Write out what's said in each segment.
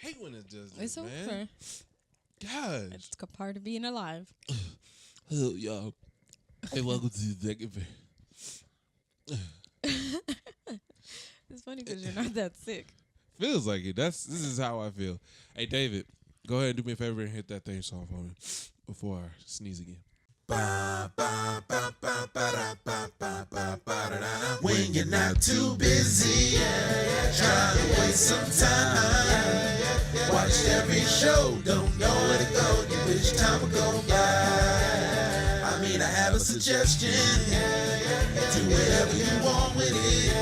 hate when it does this, It's man. okay. Gosh. It's a part of being alive. Hello, y'all. Hey, welcome to the second. It's funny because you're not that sick. Feels like it. This is how I feel. Hey, David, go ahead and do me a favor and hit that theme song for me before I sneeze again. When you're not too busy, trying to waste some time. Watch every show, don't know where to go, you wish time would go by. I mean, I have a suggestion, do whatever you want with it.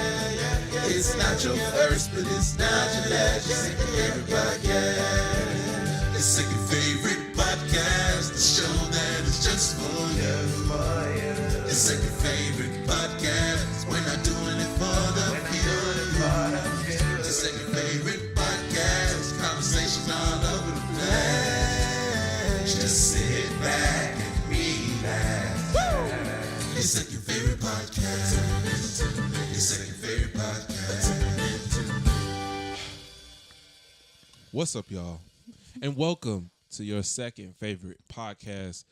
It's not your first, but it's not your last, your second favorite podcast. Your second favorite podcast, the show that is just for you. Your second favorite podcast, we're not doing it for the few. Your second favorite podcast, conversation all over the place. Just sit back and relax. Your second favorite podcast. Your second favorite podcast. What's up, y'all? And welcome to your second favorite podcast.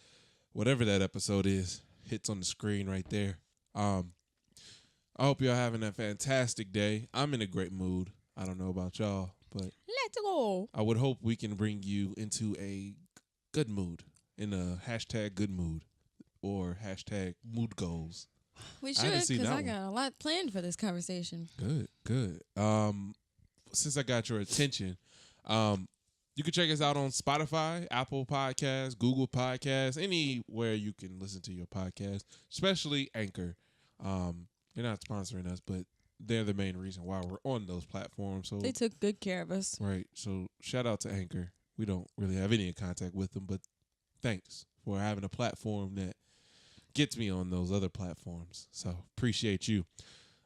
Whatever that episode is, hits on the screen right there. I hope y'all having a fantastic day. I'm in a great mood. I don't know about y'all, but Let's go. I would hope we can bring you into a good mood, in a hashtag good mood or hashtag mood goals. We I should, haven't seen because that I one. got a lot planned for this conversation. Good. Since I got your attention, you can check us out on Spotify, Apple Podcasts, Google Podcasts, anywhere you can listen to your podcast, especially Anchor. They're not sponsoring us, but they're the main reason why we're on those platforms. So They took good care of us. right. So shout out to Anchor. We don't really have any contact with them, but thanks for having a platform that gets me on those other platforms. So appreciate you.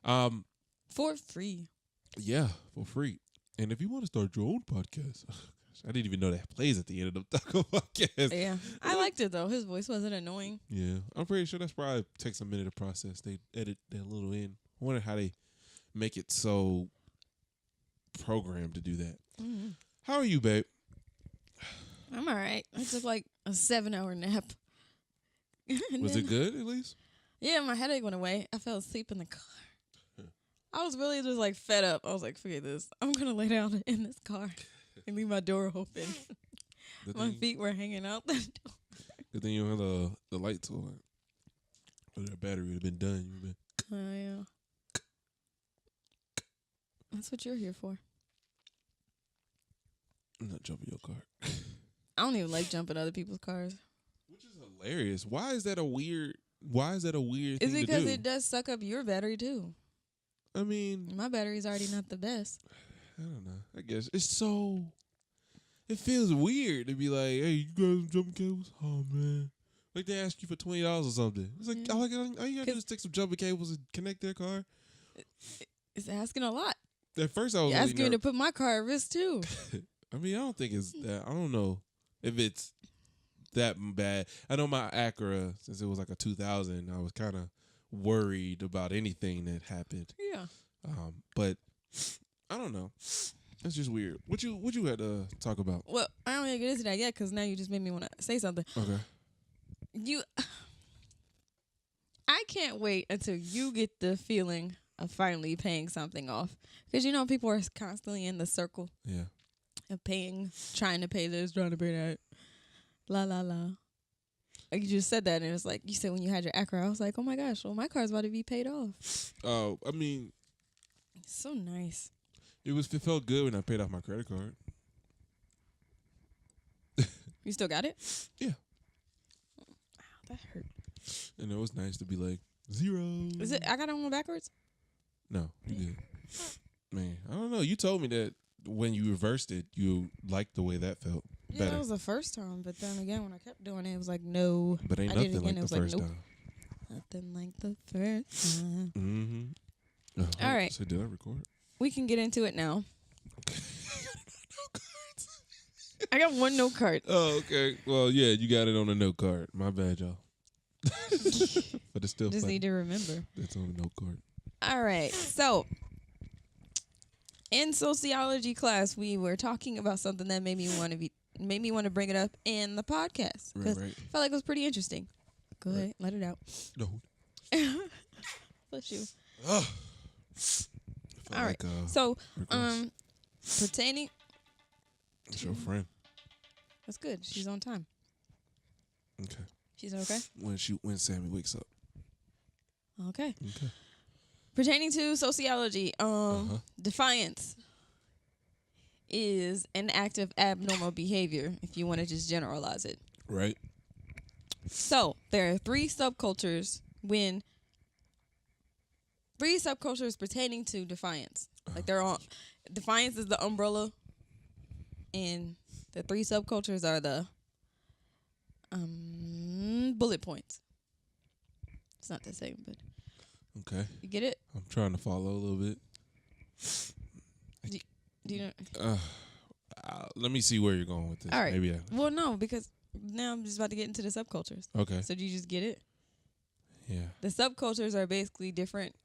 For free. Yeah, for free. And if you want to start your own podcast, I didn't even know that plays at the end of the Taco podcast. Yeah. I liked it, though. His voice wasn't annoying. Yeah, I'm pretty sure that's probably takes a minute to process. They edit that little in. I wonder how they make it so programmed to do that. Mm-hmm. How are you, babe? I'm all right. I took like a 7-hour nap. Was it good at least? Yeah, my headache went away. I fell asleep in the car. I was really just like fed up. I was like, forget this. I'm going to lay down in this car and leave my door open. My feet were hanging out the door. Good thing you don't have the lights on. Or that battery would have been done. Oh, yeah. That's what you're here for. I'm not jumping your car. I don't even like jumping other people's cars. Which is hilarious. Why is that a weird Is thing it to do? because it does suck up your battery, too? I mean, My battery's already not the best. I don't know. I guess it's so. It feels weird to be like, "Hey, you got some jumping cables?" Oh man, like they ask you for $20 or something. It's like, Yeah. all you gotta do is take some jumping cables and connect their car. It's asking a lot. At first, I was You're really asking me to put my car at risk, too. I mean, I don't think it's that. I don't know if it's that bad. I know my Acura, since it was like a 2000, I was kind of worried about anything that happened. Yeah. But I don't know. It's just weird. What you had to talk about? Well, I don't even get into that yet because now you just made me want to say something. Okay. I can't wait until you get the feeling of finally paying something off. Because, people are constantly in the circle Yeah. of paying, trying to pay this, trying to pay that. La, la, la. Like you just said that, and it's like, you said when you had your Acura, I was like, oh my gosh, well, my car's about to be paid off. Oh, I mean, It's so nice. it felt good when I paid off my credit card. You still got it? Yeah. Wow, that hurt. And it was nice to be like, 0. Is it? I got it on backwards? No, you good. Man, I don't know. You told me that when you reversed it, you liked the way that felt Yeah, better. that was the first time, but then again, when I kept doing it, it was like, no. But ain't I did it nothing like again, it the was first like, nope. time. Nothing like the first time. Mm-hmm. All right. So did I record? We can get into it now. I got one note card. Oh, okay. Well, yeah, you got it on a note card. My bad, y'all. But it's still Just funny. need to remember. It's on a note card. All right. So, In sociology class, we were talking about something that made me want to bring it up in the podcast because I felt like it was pretty interesting. Go ahead, let it out. No. Bless you. All right. So, pertaining. It's your friend. That's good. She's on time. Okay. She's okay? When Sammy wakes up. Okay. Pertaining to sociology, defiance is an act of abnormal behavior, if you want to just generalize it. Right. So, there are three subcultures pertaining to defiance. Like they're all defiance is the umbrella, and the three subcultures are the bullet points. It's not the same, but okay. You get it? I'm trying to follow a little bit. Do you know? Let me see where you're going with this. All right. Maybe well, no, because now I'm just about to get into the subcultures. Okay. So do you just get it? Yeah. The subcultures are basically different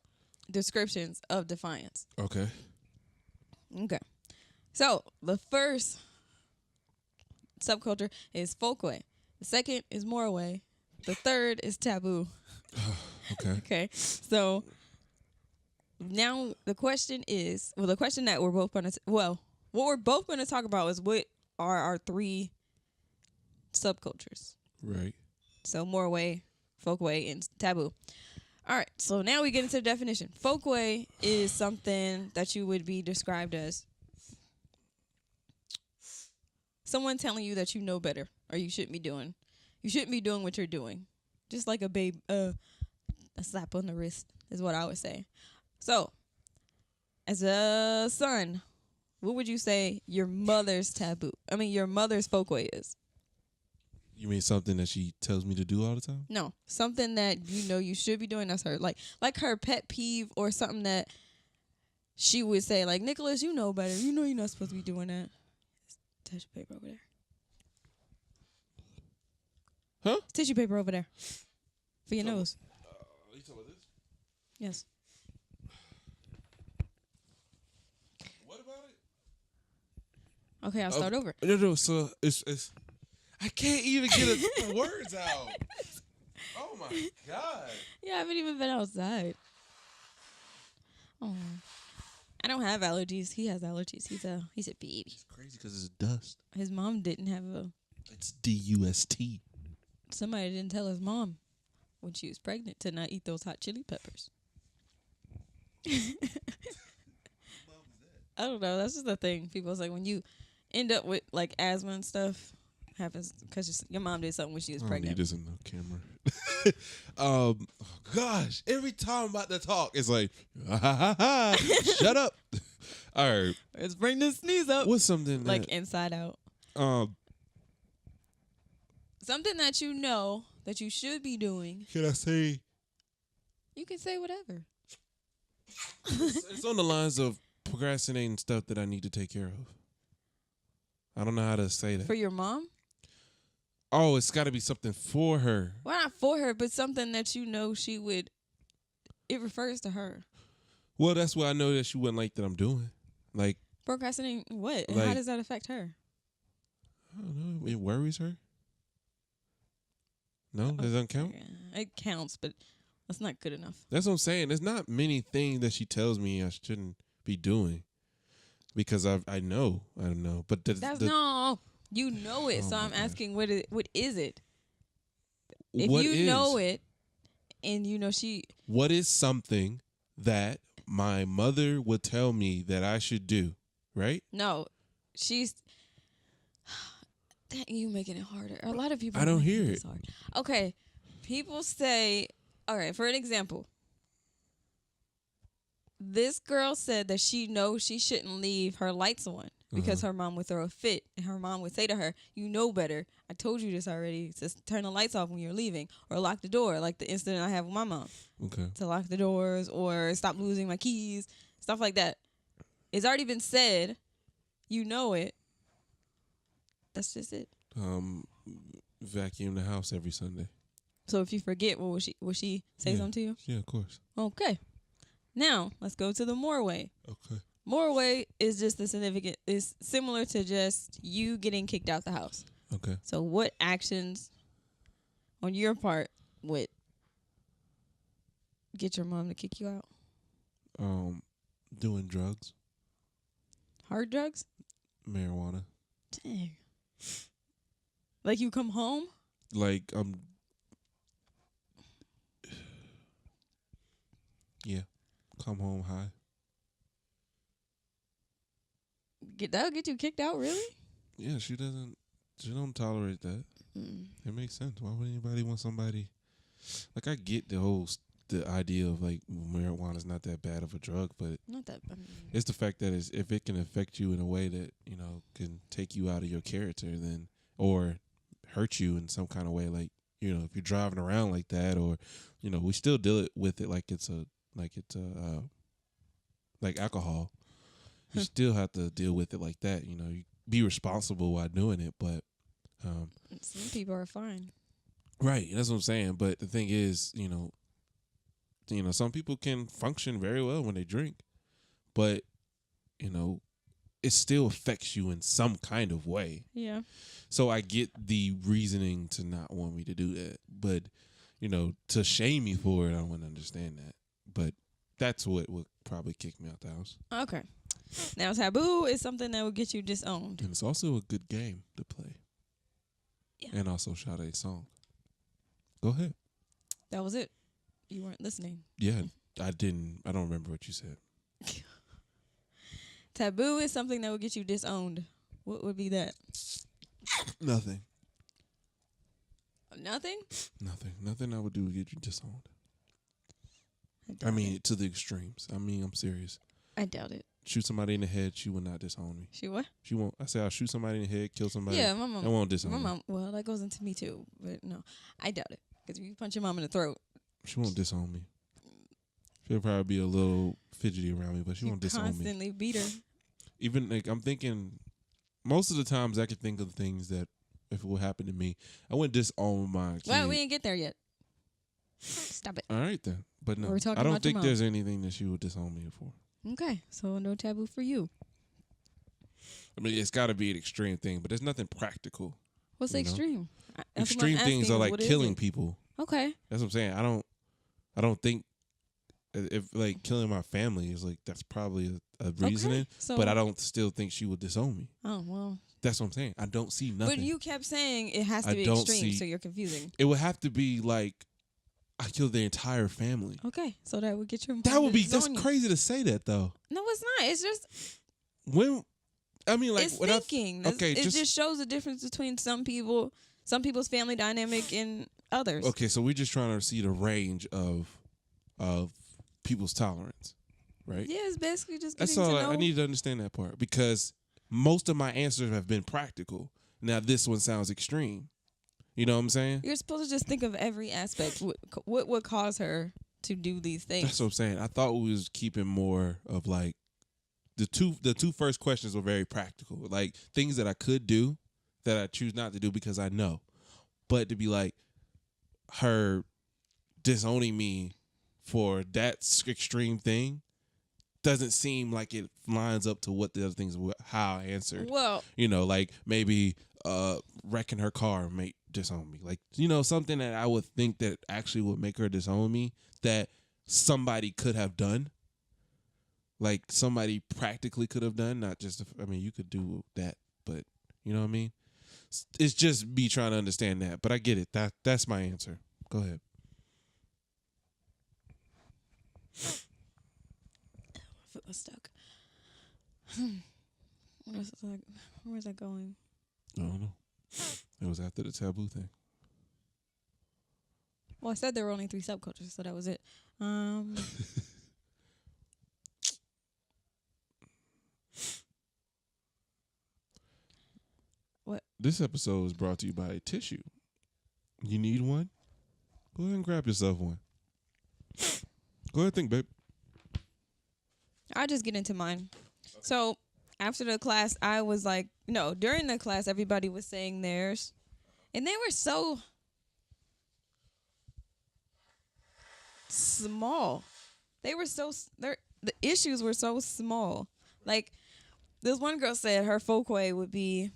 descriptions of defiance. Okay. Okay. So the first subculture is Folkway. The second is Moralway. The third is Taboo. Okay. Okay. So now the question that we're both going to what we're both going to talk about is what are our three subcultures. Right. So Moralway, Folkway, and Taboo. All right. So now we get into the definition. Folkway is something that you would be described as someone telling you that you know better or you shouldn't be doing what you're doing. Just like a slap on the wrist is what I would say. So, as a son, what would you say your mother's Folkway is? You mean something that she tells me to do all the time? No, something that you should be doing. That's her, like her pet peeve or something that she would say, like, Nicholas, you know better. You know you're not supposed to be doing that. Tissue paper over there. Huh? Tissue paper over there. For your nose. You talking about this? Yes. What about it? Okay, I'll start over. No. So it's. I can't even get the words out. Oh my god. Yeah, I haven't even been outside. Oh, I don't have allergies. He has allergies. He's a baby. It's crazy because it's dust. His mom didn't have a. It's DUST. Somebody didn't tell his mom when she was pregnant to not eat those hot chili peppers. I don't know. That's just the thing. People say when you end up with like asthma and stuff, happens because your mom did something when she was pregnant. I don't need this in the camera. Oh gosh, every time I'm about to talk, it's like, shut up. All right, let's bring this sneeze up. What's something like Inside Out? Something that you know that you should be doing. Can I say? You can say whatever. It's on the lines of procrastinating stuff that I need to take care of. I don't know how to say that. For your mom? Oh, it's got to be something for her. Well, not for her, but something that you know she would. It refers to her. Well, that's what I know that she wouldn't like that I'm doing. Like procrastinating what? And like, how does that affect her? I don't know. It worries her. No, that doesn't count? Yeah, it counts, but that's not good enough. That's what I'm saying. There's not many things that she tells me I shouldn't be doing because I know. But no, you know it. So I'm asking, what is it? If what you know it, and you know she. What is something that my mother would tell me that I should do? Right? No, she's. You making it harder. A lot of people. I don't hear it. Hard. Okay, people say. All right, for an example, this girl said that she knows she shouldn't leave her lights on because her mom would throw a fit, and her mom would say to her, "You know better. I told you this already. To turn the lights off when you're leaving, or lock the door." Like the incident I have with my mom. Okay. To lock the doors or stop losing my keys, stuff like that. It's already been said. You know it. That's just it. Vacuum the house every Sunday. So if you forget, will she say something to you? Yeah, of course. Okay. Now let's go to the Moralway. Okay. Moralway is just the significant. Is similar to just you getting kicked out the house. Okay. So what actions on your part would get your mom to kick you out? Doing drugs, Hard drugs? marijuana. Dang. Like you come home? Like yeah, come home high. That'll get you kicked out, really? Yeah, she don't tolerate that. It makes sense. Why would anybody want somebody? Like, I get the idea of like marijuana is not that bad of a drug, but Not that. it's the fact that if it can affect you in a way that can take you out of your character, then or hurt you in some kind of way, like if you're driving around like that, or we still deal with it like it's like alcohol. You still have to deal with it like that. You be responsible while doing it, but Some people are fine. right. That's what I'm saying. But the thing is, some people can function very well when they drink, but it still affects you in some kind of way. Yeah. So I get the reasoning to not want me to do that, but to shame me for it, I wouldn't understand that. But that's what would probably kick me out the house. Okay. Now, Taboo is something that will get you disowned. And it's also a good game to play. Yeah. And also shout a song. Go ahead. That was it. You weren't listening. Yeah, I don't remember what you said. Taboo is something that will get you disowned. What would be that? Nothing. Nothing? Nothing I would do to get you disowned. I mean, to the extremes. I'm serious. I doubt it. Shoot somebody in the head, she will not disown me. She what? She won't. I say I'll shoot somebody in the head, kill somebody. Yeah, my mom. That won't disown My me. mom. Well, that goes into me too, but no, I doubt it. Because if you punch your mom in the throat, She won't disown me. She'll probably be a little fidgety around me, but she won't disown me. Constantly beat her. Even like I'm thinking, most of the times I can think of things that if it would happen to me, I wouldn't disown my kid. Well, we didn't get there yet. Stop it. All right then, but no, We're talking I don't about your think mom. there's anything that she would disown me for. Okay, so no taboo for you. I mean, it's got to be an extreme thing, but there's nothing practical. What's the You know? extreme? That's what I'm Extreme things asking are you. like What is killing it? people. Okay. That's what I'm saying. I don't think if like killing my family is like that's probably a reasoning, Okay, so, but I don't still think she would disown me. Oh well. That's what I'm saying. I don't see nothing. But you kept saying it has to I be don't extreme, see- so you're confusing. It would have to be like I killed their entire family. Okay, so that would get your. That would be that's disown you. crazy to say that though. No, it's not. It's just When I mean like it's when thinking. okay, it just shows the difference between some people's family dynamic and others. okay, so we're just trying to see the range of people's tolerance, right? Yeah, it's basically just That's getting all. to know. I need to understand that part because most of my answers have been practical. Now this one sounds extreme. You know what I'm saying? You're supposed to just think of every aspect. What would cause her to do these things? That's what I'm saying. I thought we was keeping more of like the two first questions were very practical, like things that I could do that I choose not to do because I know. But to be like her disowning me for that extreme thing doesn't seem like it lines up to what the other things how I answered. Well, Like maybe wrecking her car may disown me. Like, something that I would think that actually would make her disown me that somebody could have done. Like somebody practically could have done, not just, you could do that, but you know what I mean? It's just me trying to understand that, but I get it. That's my answer. Go ahead. my foot was stuck. Where's that going? I don't know. It was after the taboo thing. Well, I said there were only 3 subcultures, so that was it. What? This episode is brought to you by Tissue. You need one? Go ahead and grab yourself one. Go ahead and think, babe. I'll just get into mine. So after the class, I was like, no, during the class, everybody was saying theirs. And they were so small. The issues were so small. Like, this one girl said her folkway would be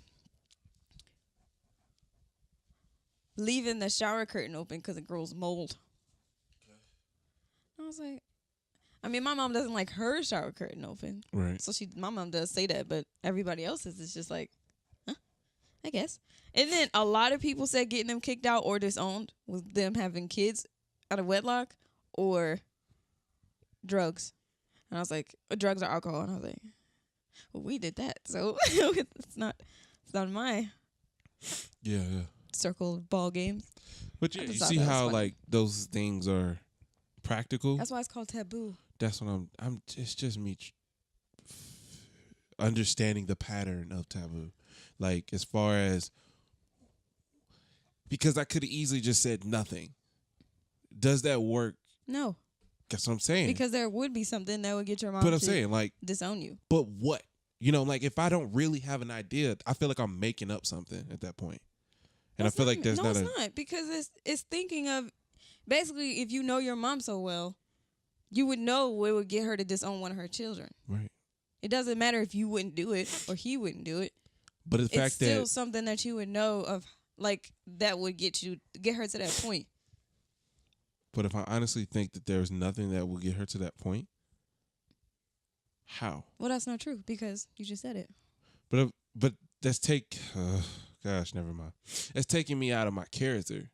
leaving the shower curtain open because it grows mold. I was like, I mean, my mom doesn't like her shower curtain open. Right. So my mom does say that, but everybody else's is just like, huh, I guess. And then a lot of people said getting them kicked out or disowned was them having kids out of wedlock or drugs. And I was like, drugs or alcohol. And I was like, well, we did that. So it's not my Yeah. circle of ball games. But you see how like those things are practical? That's why it's called taboo. That's what I'm it's just me understanding the pattern of taboo. Like, as far as, because I could have easily just said nothing. Does that work? No. That's what I'm saying. Because there would be something that would get your mom but I'm saying, like, disown you. But what? You know, like, if I don't really have an idea, I feel like I'm making up something at that point. And I feel like there's not it's not, because it's thinking of, basically, if you know your mom so well, you would know what would get her to disown one of her children. Right. It doesn't matter if you wouldn't do it or he wouldn't do it. But the fact it's still something that you would know of, like, that would get her to that point. But if I honestly think that there's nothing that will get her to that point, how? Well, that's not true because you just said it. But that's gosh, never mind. It's taking me out of my character.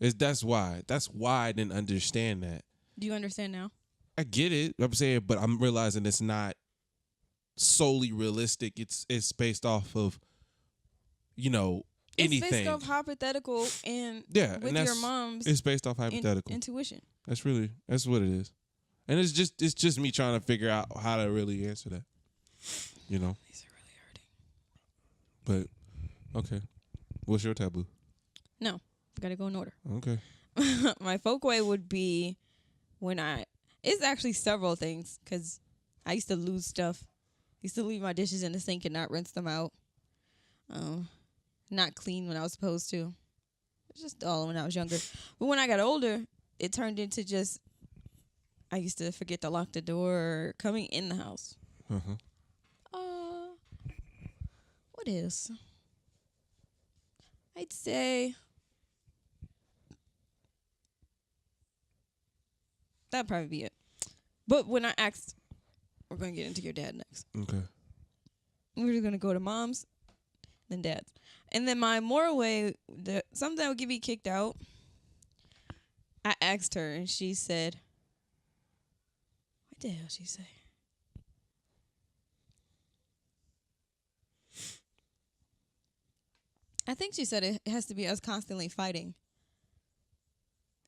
That's why I didn't understand that. Do you understand now? I get it. I'm saying, but I'm realizing it's not solely realistic. It's based off of, anything. It's based off hypothetical and with your mom's. It's based off hypothetical intuition. That's what it is, and it's just me trying to figure out how to really answer that. These are really hurting. But okay, what's your taboo? No, gotta go in order. Okay. My folkway would be it's actually several things because I used to lose stuff. I used to leave my dishes in the sink and not rinse them out. Not clean when I was supposed to. It's just all when I was younger. But when I got older, it turned into just, I used to forget to lock the door coming in the house. What is? I'd say that'd probably be it. But when I asked, we're going to get into your dad next. Okay. We're just going to go to mom's, then dad's. And then my Moralway, something that would get me kicked out, I asked her, and she said, what the hell she say? I think she said it has to be us constantly fighting.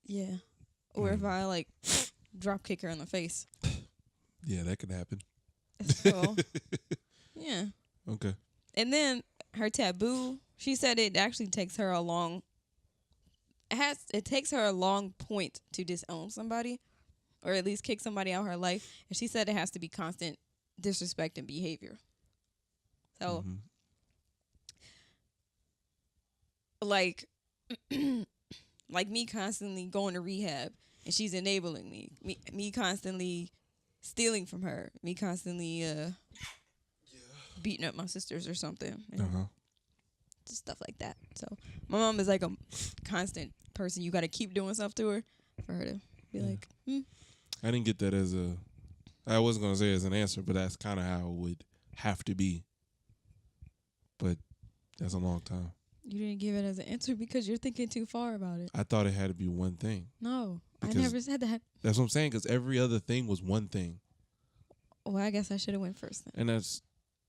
Yeah. Or if I, like, drop kick her in the face. Yeah, that could happen. So, yeah. Okay. And then her taboo, she said it actually takes her a long point to disown somebody or at least kick somebody out of her life. And she said it has to be constant disrespect and behavior. So, like me constantly going to rehab and she's enabling me constantly stealing from her, me constantly beating up my sisters or something. Just stuff like that. So my mom is like a constant person. You got to keep doing stuff to her for her to be like, I didn't get that I wasn't going to say as an answer, but that's kind of how it would have to be. But that's a long time. You didn't give it as an answer because you're thinking too far about it. I thought it had to be one thing. No, because I never said that. That's what I'm saying, because every other thing was one thing. Well, I guess I should have went first then. And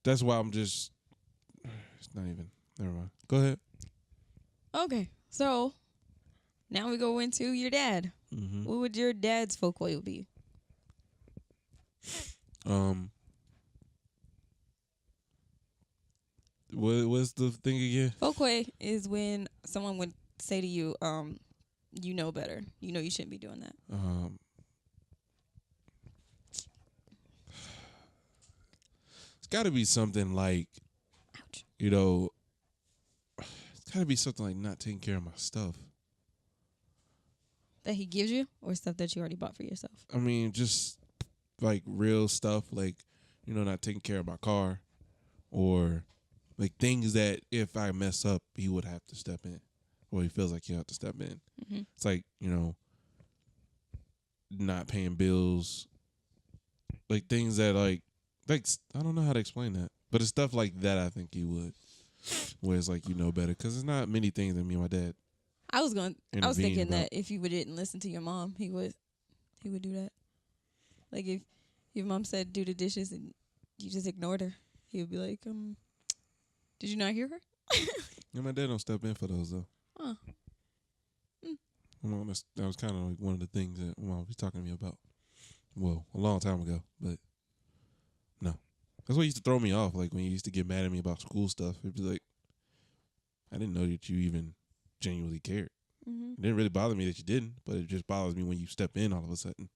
that's why I'm just, it's not even, never mind. Go ahead. Okay, so now we go into your dad. What would your dad's folkway be? What's the thing again? Folkway is when someone would say to you, you know better. You know you shouldn't be doing that. It's got to be something like, ouch. It's got to be something like not taking care of my stuff. That he gives you or stuff that you already bought for yourself? I mean, just like real stuff, like not taking care of my car, or like things that if I mess up, he would have to step in, or he feels like he have to step in. Mm-hmm. It's like, not paying bills, like things that like I don't know how to explain that, but it's stuff like that. I think he would, where it's like better, because it's not many things that me and my dad. I was thinking about. that if you didn't listen to your mom, he would do that. Like if your mom said do the dishes and you just ignored her, he would be like, did you not hear her? Yeah, my dad don't step in for those though. Huh. That was kind of like one of the things that Mom was talking to me about. Well, a long time ago, but no. That's what used to throw me off. Like when you used to get mad at me about school stuff, it'd be like, I didn't know that you even genuinely cared. Mm-hmm. It didn't really bother me that you didn't, but it just bothers me when you step in all of a sudden.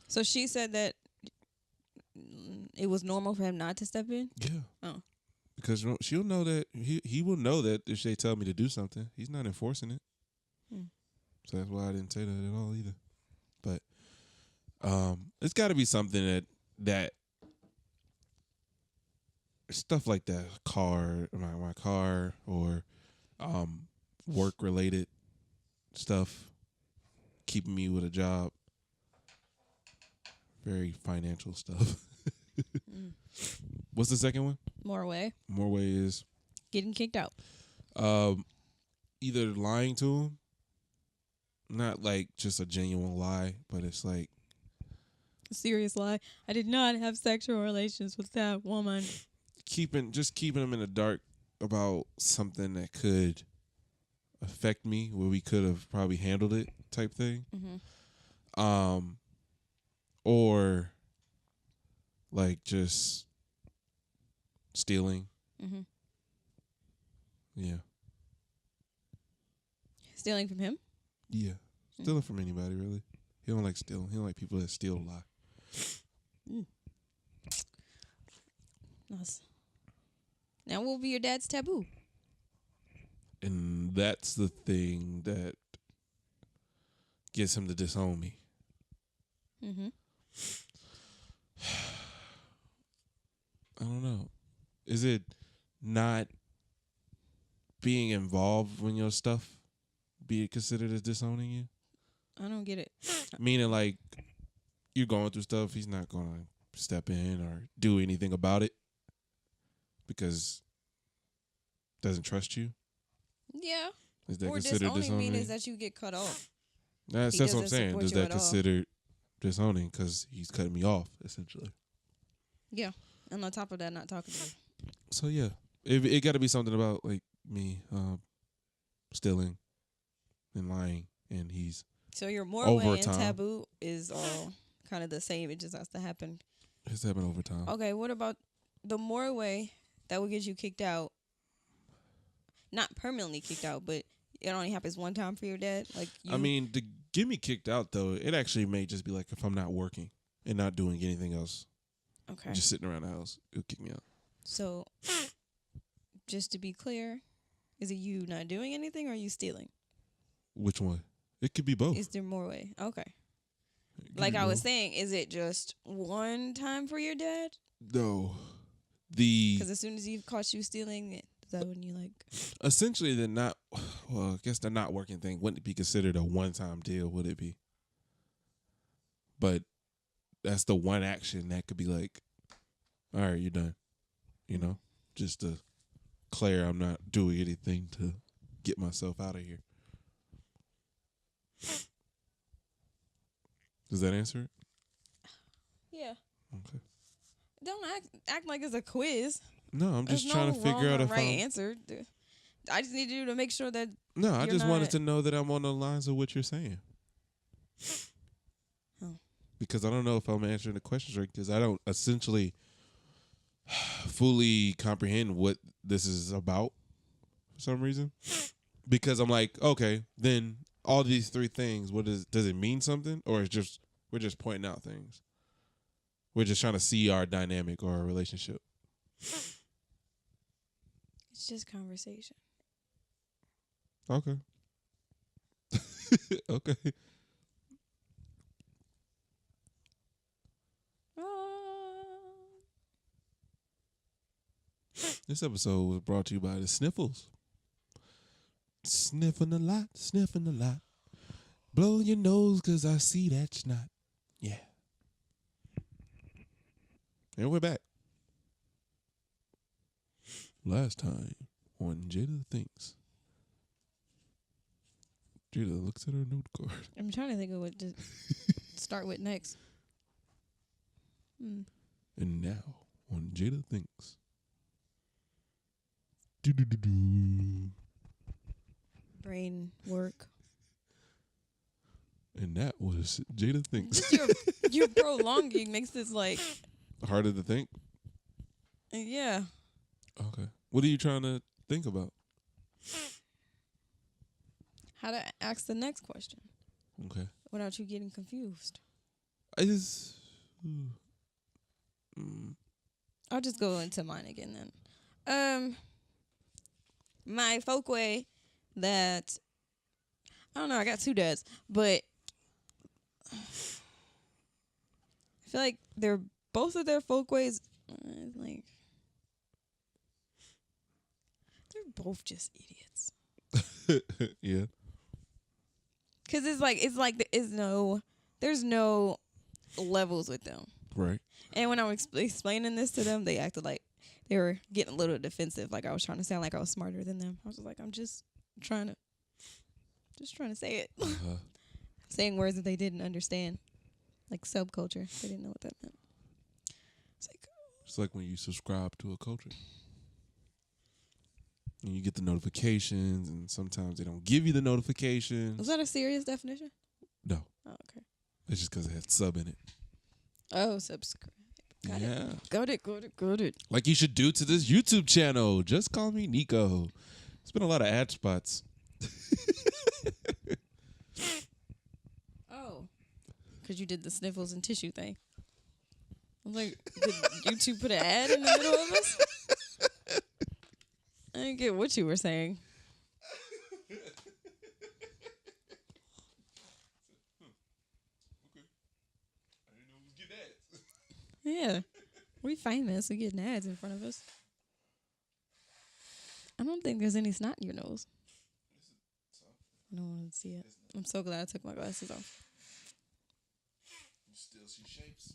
So she said that it was normal for him not to step in? Yeah. Oh. Because she'll know that he will know that if they tell me to do something, he's not enforcing it. So that's why I didn't say that at all either. But it's got to be something that stuff like that, my car, or work related stuff, keeping me with a job, very financial stuff. What's the second one? Moralway. Moralway is getting kicked out. Either lying to him, not like just a genuine lie, but it's like a serious lie. I did not have sexual relations with that woman. Keeping him in the dark about something that could affect me, where we could have probably handled it, type thing. Mm-hmm. Or like just stealing. Mm-hmm. Yeah. Stealing from him? Yeah. Stealing from anybody, really. He don't like stealing. He don't like people that steal a lot. Nice. Now, what will be your dad's taboo? And that's the thing that gets him to disown me. Mm-hmm. I don't know. Is it not being involved when your stuff be considered as disowning you? I don't get it. Meaning, like, you're going through stuff, he's not going to step in or do anything about it because doesn't trust you? Yeah. Is that or considered disowning? Mean is that you get cut off. That's what I'm saying. Is that considered disowning because he's cutting me off, essentially? Yeah. And on top of that, not talking to me. So, yeah. It got to be something about, like, me stealing and lying, and he's so your Moralway and taboo is all kind of the same. It just has to happen. It has to happen over time. Okay, what about the Moralway that will get you kicked out? Not permanently kicked out, but it only happens one time for your dad. Like I mean, to get me kicked out though, it actually may just be like if I'm not working and not doing anything else. Okay. Just sitting around the house, it'll kick me out. So, just to be clear, is it you not doing anything or are you stealing? Which one? It could be both. Is there more way? Okay. Like I was saying, is it just one time for your dad? No. Because as soon as he caught you stealing, is that when you like? Essentially, I guess the not working thing wouldn't be considered a one-time deal, would it be? But that's the one action that could be like, all right, you're done. You know? Just to clear I'm not doing anything to get myself out of here. Does that answer it? Yeah. Okay. Don't act like it's a quiz. No, I'm just trying to figure out if right answer. I just need you to make sure that. No, I just wanted to know that I'm on the lines of what you're saying. Oh. Because I don't know if I'm answering the questions right, because I don't essentially fully comprehend what this is about for some reason. Because I'm like, okay, then all these three things, does it mean something, or we're just pointing out things? We're just trying to see our dynamic or our relationship. It's just conversation. Okay. Okay. This episode was brought to you by the Sniffles. Sniffing a lot, sniffing a lot. Blow your nose because I see that snot. Yeah. And we're back. Last time on Jada Thinks. Jada looks at her note card. I'm trying to think of what to start with next. And now on Jada Thinks. Do-do-do-do. Brain work. And that was Jada Thinks. Just your prolonging makes this like harder to think? Yeah. Okay. What are you trying to think about? How to ask the next question. Okay. Without you getting confused. I just... I'll just go into mine again then. My Folkway that... I don't know, I got 2 dads, but... I feel like both of their Folkways... like... They're both just idiots. Yeah. Because there's no levels with them. Right. And when I was explaining this to them, they acted like they were getting a little defensive. Like I was trying to sound like I was smarter than them. I was just like, I'm just trying to say it. Saying words that they didn't understand. Like subculture. They didn't know what that meant. It's like when you subscribe to a culture. And you get the notifications, and sometimes they don't give you the notifications. Was that a serious definition? No. Oh, okay. It's just because it had sub in it. Oh, subscribe. Got it. Like you should do to this YouTube channel. Just call me Nico. It's been a lot of ad spots. Oh. Because you did the sniffles and tissue thing. I was like, did YouTube put an ad in the middle of us? I didn't get what you were saying. Okay. I didn't know we was getting ads. Yeah. We famous. We getting ads in front of us. I don't think there's any snot in your nose. I don't want to see it. I'm so glad I took my glasses off. You still see shapes.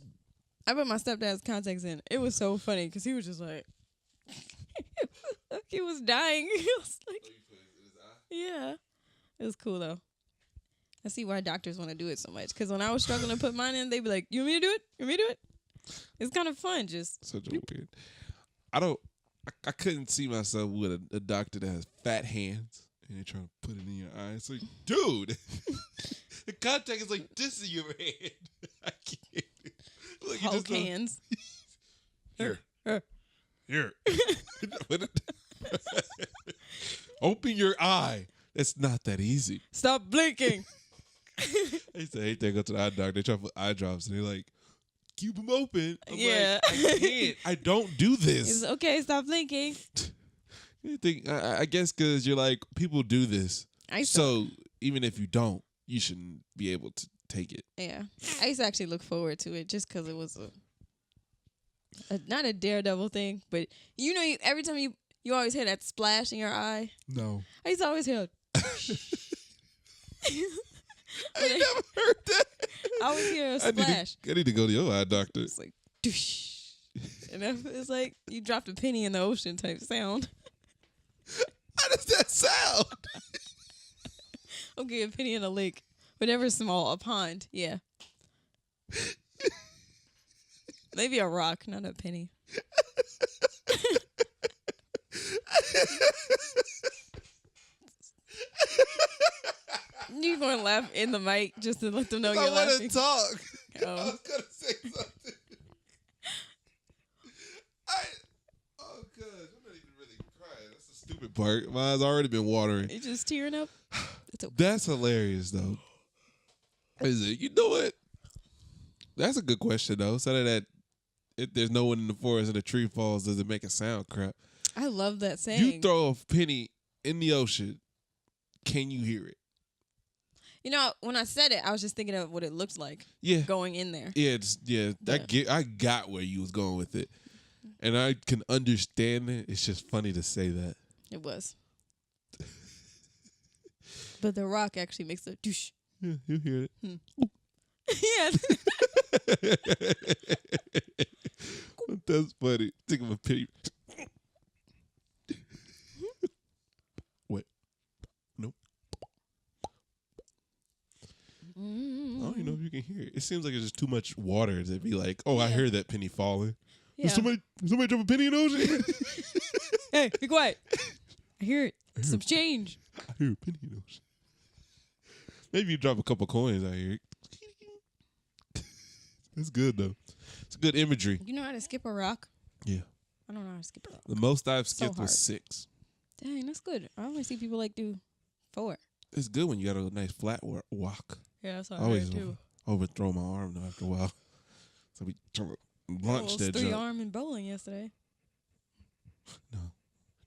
I put my stepdad's contacts in. It was so funny because he was just like... he was dying. He was like... Yeah. It was cool, though. I see why doctors want to do it so much. Because when I was struggling to put mine in, they'd be like, you want me to do it? You want me to do it? It's kind of fun, just... Such a weird... I couldn't see myself with a doctor that has fat hands and they're trying to put it in your eye. It's like, dude, the contact is like this in your hand. I can't. Like Hulk hands. Here. Open your eye. It's not that easy. Stop blinking. I used to hate that. Go to the eye doctor. They try to put eye drops and they're like, keep them open. I'm yeah. like, I can't. I don't do this. It's okay. Stop blinking. You think, I guess because you're like, people do this. So even if you don't, you shouldn't be able to take it. Yeah. I used to actually look forward to it just because it was not a daredevil thing, but you know, every time you always hear that splash in your eye. No. I used to always hear I never heard that. I always hear a splash. I need to go to your eye doctor. It's like, doosh. And it's like you dropped a penny in the ocean type sound. How does that sound? Okay, a penny in a lake. Whatever small, a pond. Yeah. Maybe a rock, not a penny. You're going to laugh in the mic just to let them know you're laughing. I want to talk. Oh. I was going to say something. Oh, gosh. I'm not even really crying. That's the stupid part. Mine's already been watering. You just tearing up? It's okay. That's hilarious, though. Is it? You know what? That's a good question, though. So that if there's no one in the forest and a tree falls, does it make a sound? Crap. I love that saying. You throw a penny in the ocean, can you hear it? You know, when I said it, I was just thinking of what it looked like. Yeah. Going in there. Yeah, I got where you was going with it. And I can understand it. It's just funny to say that. It was. But The Rock actually makes a douche. Yeah, you hear it. Yeah. That's funny. Think of a pity. Wait. Nope. I don't even know if you can hear it. It seems like it's just too much water to be like, oh, I heard that penny falling. Yeah. Somebody drop a penny in the ocean? Hey, be quiet. I hear it. Some change. I hear a penny in the ocean. Maybe you drop a couple coins out here. That's good, though. It's good imagery. You know how to skip a rock? Yeah. I don't know how to skip a rock. The most I've So skipped was hard. 6. Dang, that's good. I only see people like do 4. It's good when you got a nice flat walk. Yeah, that's how I always I do. overthrow my arm, though, after a while. So we trying to launch that jump. 3-arm in bowling yesterday. No.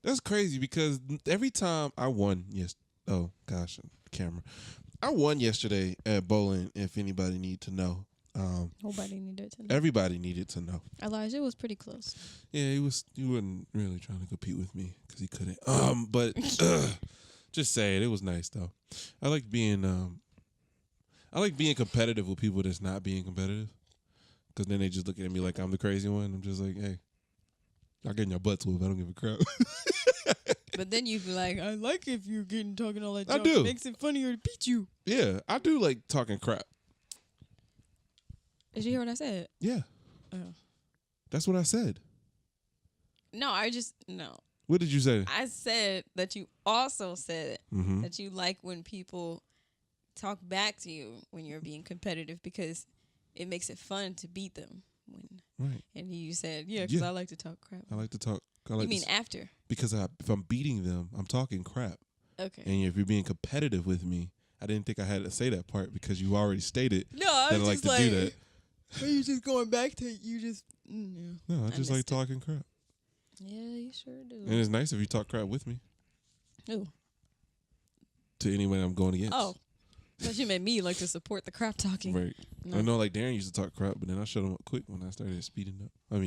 That's crazy because every time I won, oh gosh, camera. I won yesterday at bowling. If anybody need to know, Nobody needed to know. everybody needed to know. Elijah was pretty close. Yeah, he wasn't really trying to compete with me because he couldn't. But just saying, it was nice though. I like being competitive with people that's not being competitive, because then they just look at me like I'm the crazy one. I'm just like, hey, y'all getting your butts whooped. I don't give a crap. But then you'd be like, I like if you're getting talking all that I junk. do. It makes it funnier to beat you. Yeah, I do like talking crap. Did you hear what I said? Yeah. Oh. That's what I said. No. What did you say? I said that you also said Mm-hmm. that you like when people talk back to you when you're being competitive because it makes it fun to beat them. Right. And you said, yeah, because Yeah. I like to talk crap. I like to talk. You mean after? Because if I'm beating them, I'm talking crap. Okay. And if you're being competitive with me, I didn't think I had to say that part because you already stated No, I that I was like just to like, do that. are you just going back to you just? No, No, I just like missed it. talking crap. Yeah, you sure do. And it's nice if you talk crap with me Ooh. to anyone I'm going against. Oh, but you meant me like to support the crap talking. Right. No. I know, like Darren used to talk crap, but then I shut him up quick when I started speeding up. I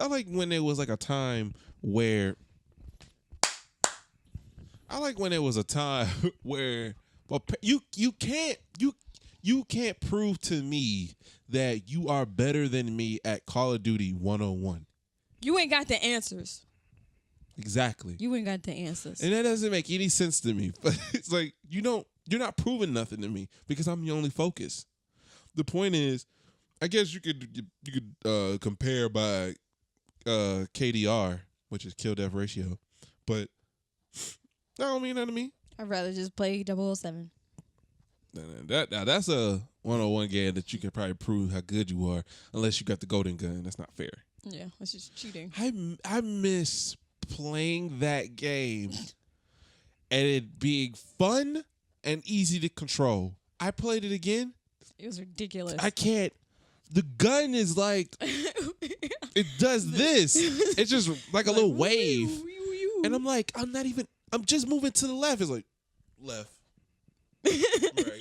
like when there was like a time where well, you can't prove to me that you are better than me at Call of Duty 101. You ain't got the answers. Exactly. You ain't got the answers. And that doesn't make any sense to me. But it's like you're not proving nothing to me because I'm the only focus. The point is, I guess you could compare by KDR, which is kill death ratio, but that don't mean nothing to me. I'd rather just play 007. Now that's a 101 game that you can probably prove how good you are, unless you got the golden gun. That's not fair. Yeah, that's just cheating. I miss playing that game and it being fun and easy to control. I played it again. It was ridiculous. I can't. The gun is like it does this. It's just like a little wave, and I'm like, I'm just moving to the left. It's like left. Right.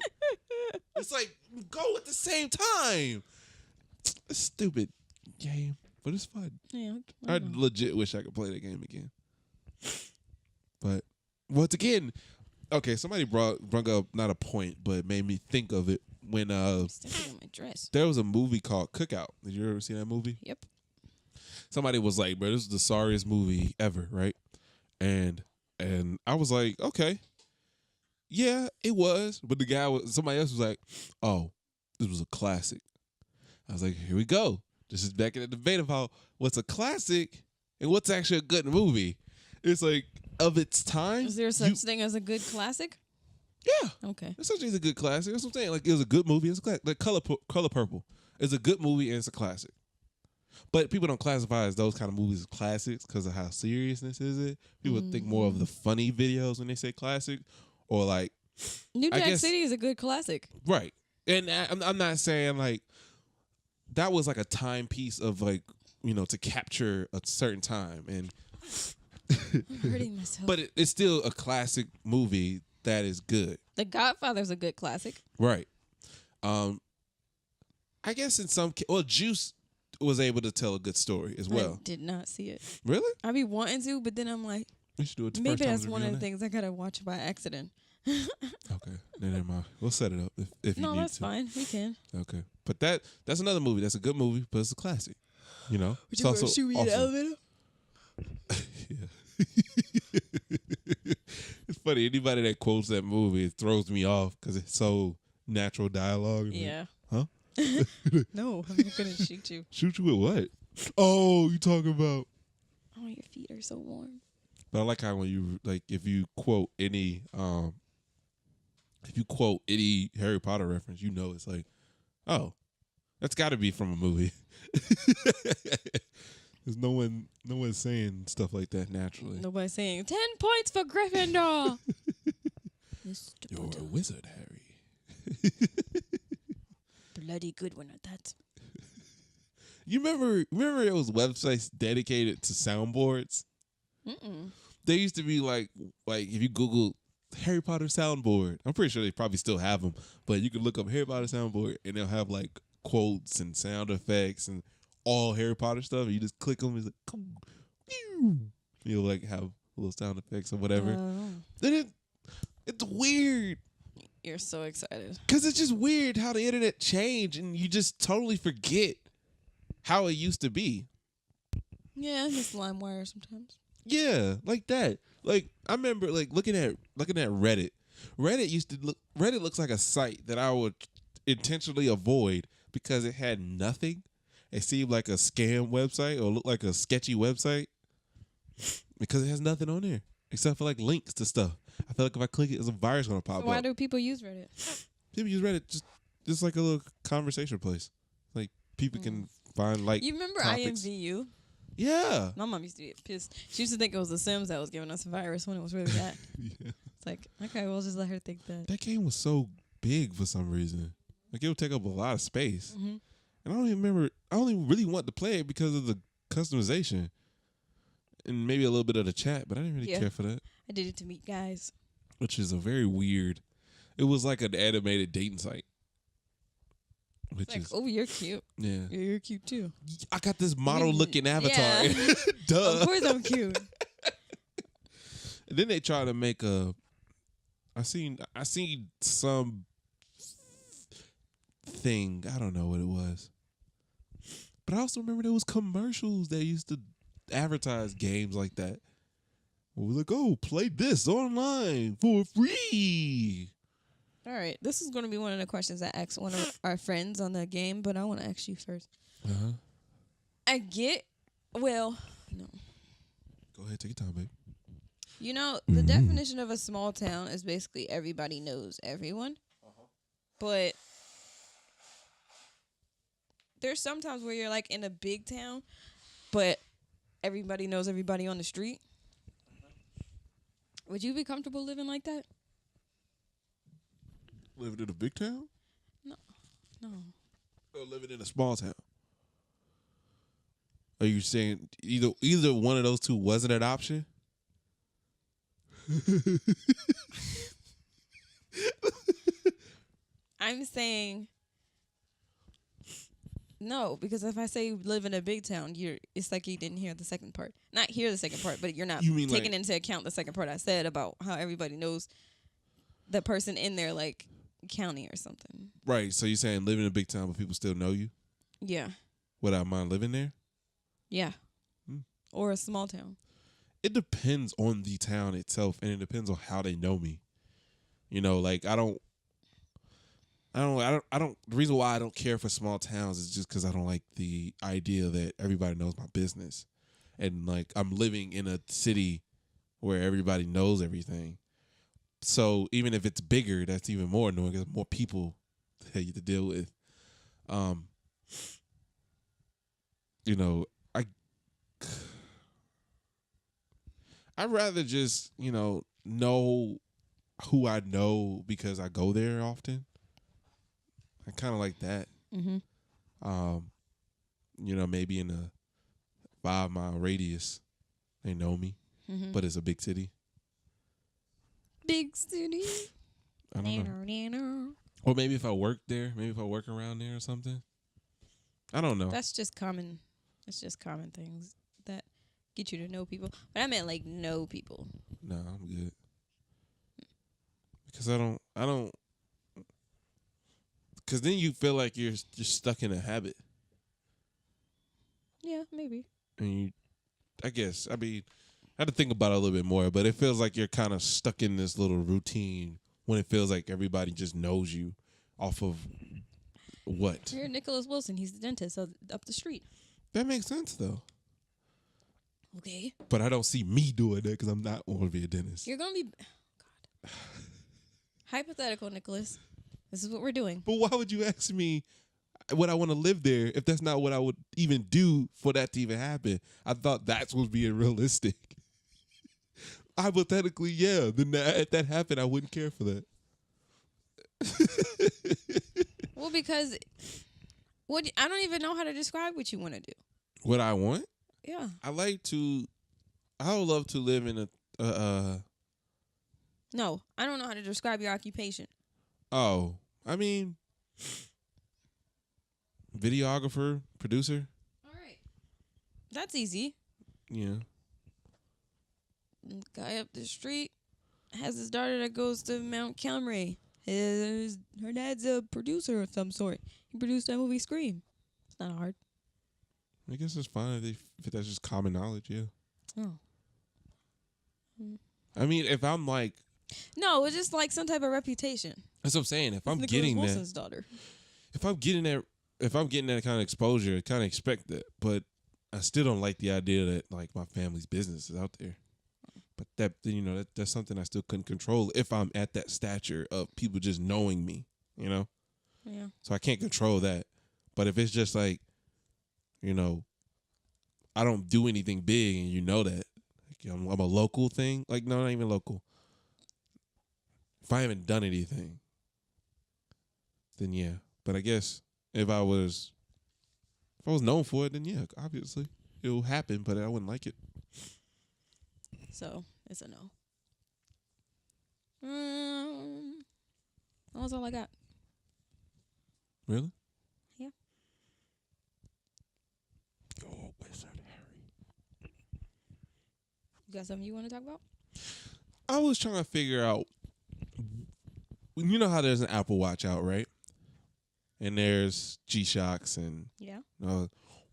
It's like go at the same time. It's a stupid game, but it's fun. Yeah, I legit wish I could play that game again. But once again, okay, somebody brought up not a point, but made me think of it when Stepping on my dress. there was a movie called Cookout. Did you ever see that movie? Yep. Somebody was like, "Bro, this is the sorriest movie ever," right? And I was like, "Okay, yeah, it was." But somebody else was like, "Oh, this was a classic." I was like, "Here we go. This is back in the debate about what's a classic and what's actually a good movie." It's like of its time. Is there such thing as a good classic? Yeah. Okay. It's such a good classic. That's what I'm saying. Like it was a good movie. It's a classic. Like Color Purple is a good movie and it's a classic. But people don't classify as those kind of movies as classics because of how seriousness is it. People think more of the funny videos when they say classic, or like New Jack City is a good classic. right. And I'm not saying like that was like a timepiece of like to capture a certain time, and I'm hurting myself. but it's still a classic movie that is good. The Godfather's a good classic. Right. I guess in some Juice was able to tell a good story as well. I did not see it. Really? I be wanting to, but then I'm like, We should do it. maybe that's one of the things I gotta watch by accident. Okay, then never mind. We'll set it up if you No, need that's to. fine. We can. Okay, but that's another movie. That's a good movie, but it's a classic. You know, Would you go shoot me in the elevator? Yeah. It's funny. Anybody that quotes that movie, it throws me off because it's so natural dialogue. Yeah. Huh? No, I'm not gonna shoot you. Shoot you with what? Oh, you talking about? Oh, your feet are so warm. But I like how when you if you quote any Harry Potter reference, you know it's like, oh, that's got to be from a movie. There's no one saying stuff like that naturally. Nobody's saying 10 points for Gryffindor. You're a wizard, Harry. Bloody good one at that. You remember those websites dedicated to soundboards? Mm-mm. They used to be like if you Google Harry Potter soundboard, I'm pretty sure they probably still have them, but you can look up Harry Potter soundboard and they'll have like quotes and sound effects and all Harry Potter stuff. And you just click them, it's like, you'll like have little sound effects or whatever. Then it's weird. You're so excited. Because it's just weird how the internet changed and you just totally forget how it used to be. Yeah, just LimeWire sometimes. Yeah, like that. Like I remember like looking at Reddit. Reddit looks like a site that I would intentionally avoid because it had nothing. It seemed like a scam website or looked like a sketchy website because it has nothing on there except for like links to stuff. I feel like if I click it, there's a virus gonna pop up. Why do people use Reddit? People use Reddit just like a little conversation place. Like people can find like You remember topics. IMVU? Yeah. My mom used to get pissed. She used to think it was The Sims that was giving us a virus when it was really that. Yeah. It's like, okay, we'll just let her think that. That game was so big for some reason. Like it would take up a lot of space. Mm-hmm. And I don't even remember. I only really want to play it because of the customization and maybe a little bit of the chat, but I didn't really care for that. I did it to meet guys. Which is a very weird. It was like an animated dating site. Which It's like, is, oh, you're cute. yeah. You're cute too. I got this model looking avatar. Yeah. Duh. Of course I'm cute. And then they try to make a. I seen some thing. I don't know what it was. But I also remember there was commercials that used to advertise games like that. It was like, oh, play this online for free. All right. This is going to be one of the questions I asked one of our friends on the game, but I want to ask you first. Uh-huh. No. Go ahead, take your time, babe. You know, the definition of a small town is basically everybody knows everyone. Uh-huh. But there's sometimes where you're like in a big town, but everybody knows everybody on the street. Would you be comfortable living like that? Living in a big town? No. Or living in a small town? Are you saying either one of those two wasn't an option? I'm saying no, because if I say you live in a big town, it's like you didn't hear the second part. Not hear the second part, but you're not taking into account the second part I said about how everybody knows the person in their like county or something. Right. So you're saying living in a big town, but people still know you? Yeah. Would I mind living there? Yeah. Or a small town. It depends on the town itself, and it depends on how they know me. You know, like I don't. The reason why I don't care for small towns is just because I don't like the idea that everybody knows my business, and like I'm living in a city where everybody knows everything. So even if it's bigger, that's even more annoying because more people that you have to deal with. You know, I'd rather just, know who I know because I go there often. I kind of like that. Mm-hmm. Maybe in a 5-mile radius, they know me, but it's a big city. Big city. I don't know. Or maybe if I work there, maybe if I work around there or something. I don't know. That's just common. It's just common things that get you to know people. But I meant like know people. No, I'm good. Because I don't. Because then you feel like you're stuck in a habit. Yeah, maybe. And I had to think about it a little bit more, but it feels like you're kind of stuck in this little routine when it feels like everybody just knows you off of what? You're Nicholas Wilson. He's the dentist up the street. That makes sense, though. Okay. But I don't see me doing that because I'm not going to be a dentist. You're going to be... God. Hypothetical, Nicholas. This is what we're doing. But why would you ask me would I want to live there if that's not what I would even do for that to even happen? I thought that's was being realistic. Hypothetically, yeah. Then if that happened, I wouldn't care for that. Well, because I don't even know how to describe what you want to do. What I want? Yeah. I would love to live in a No, I don't know how to describe your occupation. Oh, I mean, videographer, producer. All right. That's easy. Yeah. Guy up the street has his daughter that goes to Mount Calmray. Her dad's a producer of some sort. He produced that movie Scream. It's not hard. I guess it's fine if that's just common knowledge, yeah. Oh. I mean, if I'm like... No, it's just like some type of reputation. That's what I'm saying. If I'm Nicholas getting Wilson's that... daughter. If I'm getting that kind of exposure, I kind of expect that. But I still don't like the idea that, like, my family's business is out there. But that's something I still couldn't control if I'm at that stature of people just knowing me, you know? Yeah. So I can't control that. But if it's just like, I don't do anything big and you know that. Like, I'm a local thing. Like, no, not even local. If I haven't done anything, then yeah. But I guess if I was known for it, then yeah, obviously it will happen, but I wouldn't like it. So it's a no. That's all I got. Really? Yeah. Oh, Wizard Harry. You got something you want to talk about? I was trying to figure out. You know how there's an Apple Watch out, right? And there's G-Shocks and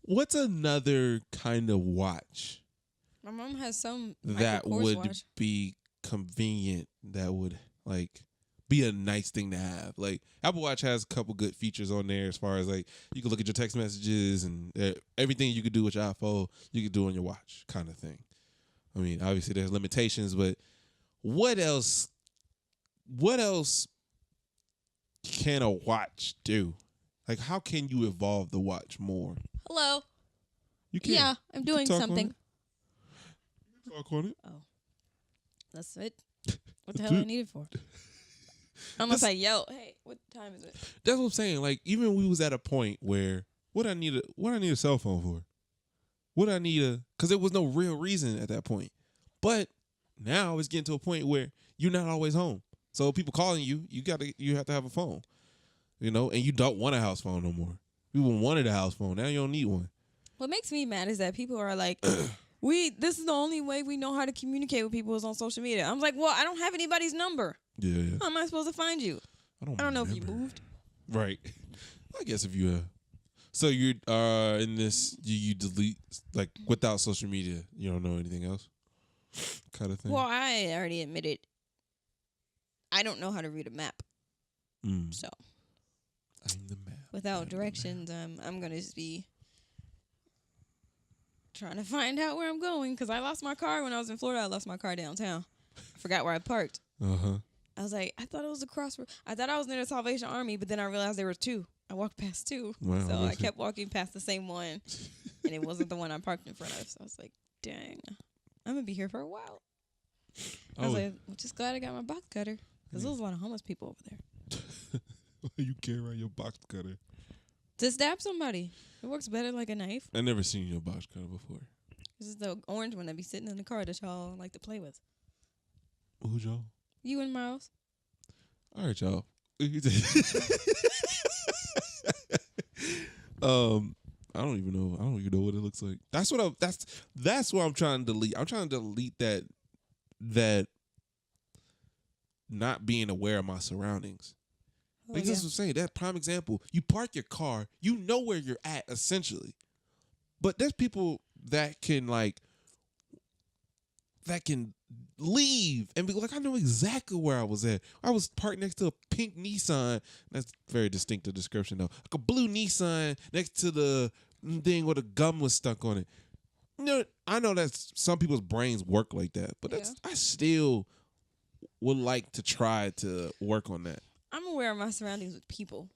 what's another kind of watch? My mom has some that would watch. Be convenient. That would like be a nice thing to have. Like Apple Watch has a couple good features on there as far as like you can look at your text messages and everything you could do with your iPhone, you could do on your watch, kind of thing. I mean, obviously there's limitations, but what else can a watch do? Like, how can you evolve the watch more? Hello. You can. Yeah, I'm doing something. You can talk on it. Oh, that's it. What the hell I need it for? Unless I yell, "Hey, what time is it?" That's what I'm saying. Like, even we was at a point where what I need a cell phone for? Because there was no real reason at that point. But now it's getting to a point where you're not always home. So people calling you, you have to have a phone, and you don't want a house phone no more. People wanted a house phone. Now you don't need one. What makes me mad is that people are like, this is the only way we know how to communicate with people is on social media. I'm like, well, I don't have anybody's number. Yeah. How am I supposed to find you? I don't know if you moved. Right. I guess if you so you're in this, you delete, like, without social media, you don't know anything else kind of thing? Well, I already admitted I don't know how to read a map. So I'm the map. Without directions, I'm going to just be trying to find out where I'm going because I lost my car when I was in Florida. I left my car downtown. I forgot where I parked. Uh-huh. I was like, I thought it was a crossroad. I thought I was near the Salvation Army, but then I realized there were two. I walked past two. Wow, so I kept walking past the same one, and it wasn't the one I parked in front of. So I was like, dang, I'm going to be here for a while. I was like, I'm just glad I got my box cutter because there was a lot of homeless people over there. Why you carry around your box cutter? To stab somebody. It works better like a knife. I never seen your box cutter before. This is the orange one that be sitting in the car that y'all like to play with. Who's y'all? You and Miles. All right, y'all. I don't even know. I don't even know what it looks like. That's what I'm trying to delete. I'm trying to delete that not being aware of my surroundings. Like that's what I'm saying. That prime example. You park your car, you know where you're at essentially. But there's people that can leave and be like, I know exactly where I was at. I was parked next to a pink Nissan. That's a very distinctive description though. Like a blue Nissan next to the thing where the gum was stuck on it. You know, I know that some people's brains work like that, but I still would like to try to work on that. I'm aware of my surroundings with people.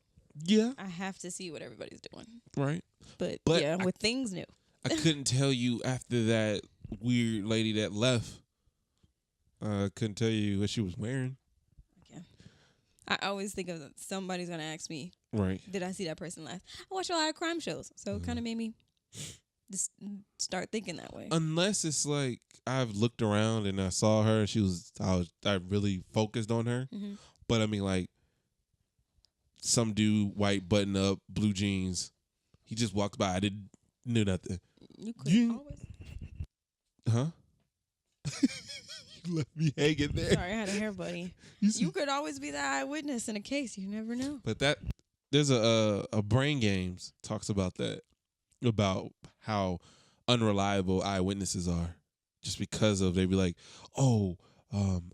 Yeah. I have to see what everybody's doing. Right. But yeah, with things new. I couldn't tell you after that weird lady that left. I couldn't tell you what she was wearing. Okay. I always think of somebody's going to ask me, right? Did I see that person last? I watch a lot of crime shows, so it kind of made me just start thinking that way. Unless it's like I've looked around and I saw her and I really focused on her. Mm-hmm. But I mean, like, some dude, white button up, blue jeans. He just walked by. I didn't knew nothing. You could always. Huh? You left me hanging there. Sorry, I had a hair buddy. You could always be the eyewitness in a case. You never know. But there's a Brain Games talks about that, about how unreliable eyewitnesses are, just because of they be like, oh,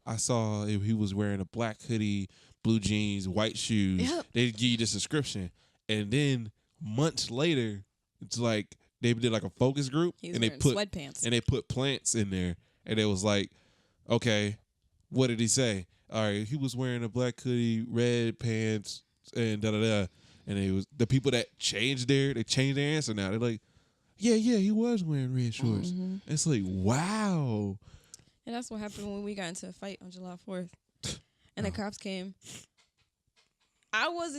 I saw he was wearing a black hoodie, blue jeans, white shoes. Yep. They give you this description, and then months later, it's like they did like a focus group, and they put sweatpants, and they put plants in there, and it was like, okay, what did he say? All right, he was wearing a black hoodie, red pants, and da da da. And it was the people that changed their answer now. They're like, yeah, he was wearing red shorts. Mm-hmm. It's like, wow. And that's what happened when we got into a fight on July 4th. And the cops came. I was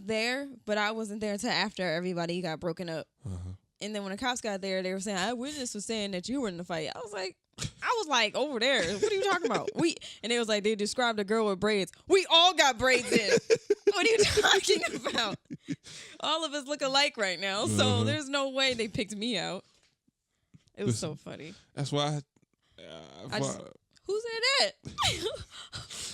there, but I wasn't there until after everybody got broken up. Uh-huh. And then when the cops got there, they were saying, eyewitness was saying that you were in the fight. I was like over there. What are you talking about? And it was like they described a girl with braids. We all got braids in. What are you talking about? All of us look alike right now, so there's no way they picked me out. It was so funny. That's why who said that?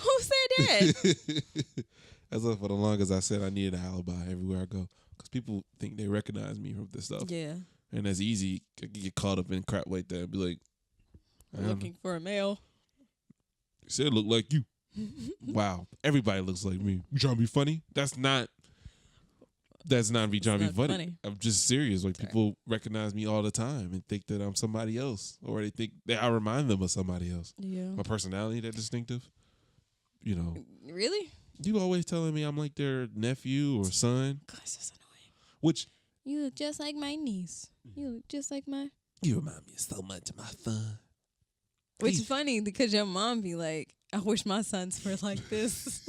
Who said that? That's why for the longest I said I needed an alibi everywhere I go, because people think they recognize me from this stuff. Yeah. And that's easy. I can get caught up in crap like that and be like, looking for a male. They said it looked like you. Wow. Everybody looks like me. You trying to be funny? That's not me trying to be funny. I'm just serious. Like, people recognize me all the time and think that I'm somebody else, or they think that I remind them of somebody else. Yeah. My personality that distinctive. You know. Really? You always telling me I'm like their nephew or son. Gosh, that's annoying. Which you look just like my niece. You look just like my. You remind me so much of my son. Which is funny because your mom be like, I wish my sons were like this.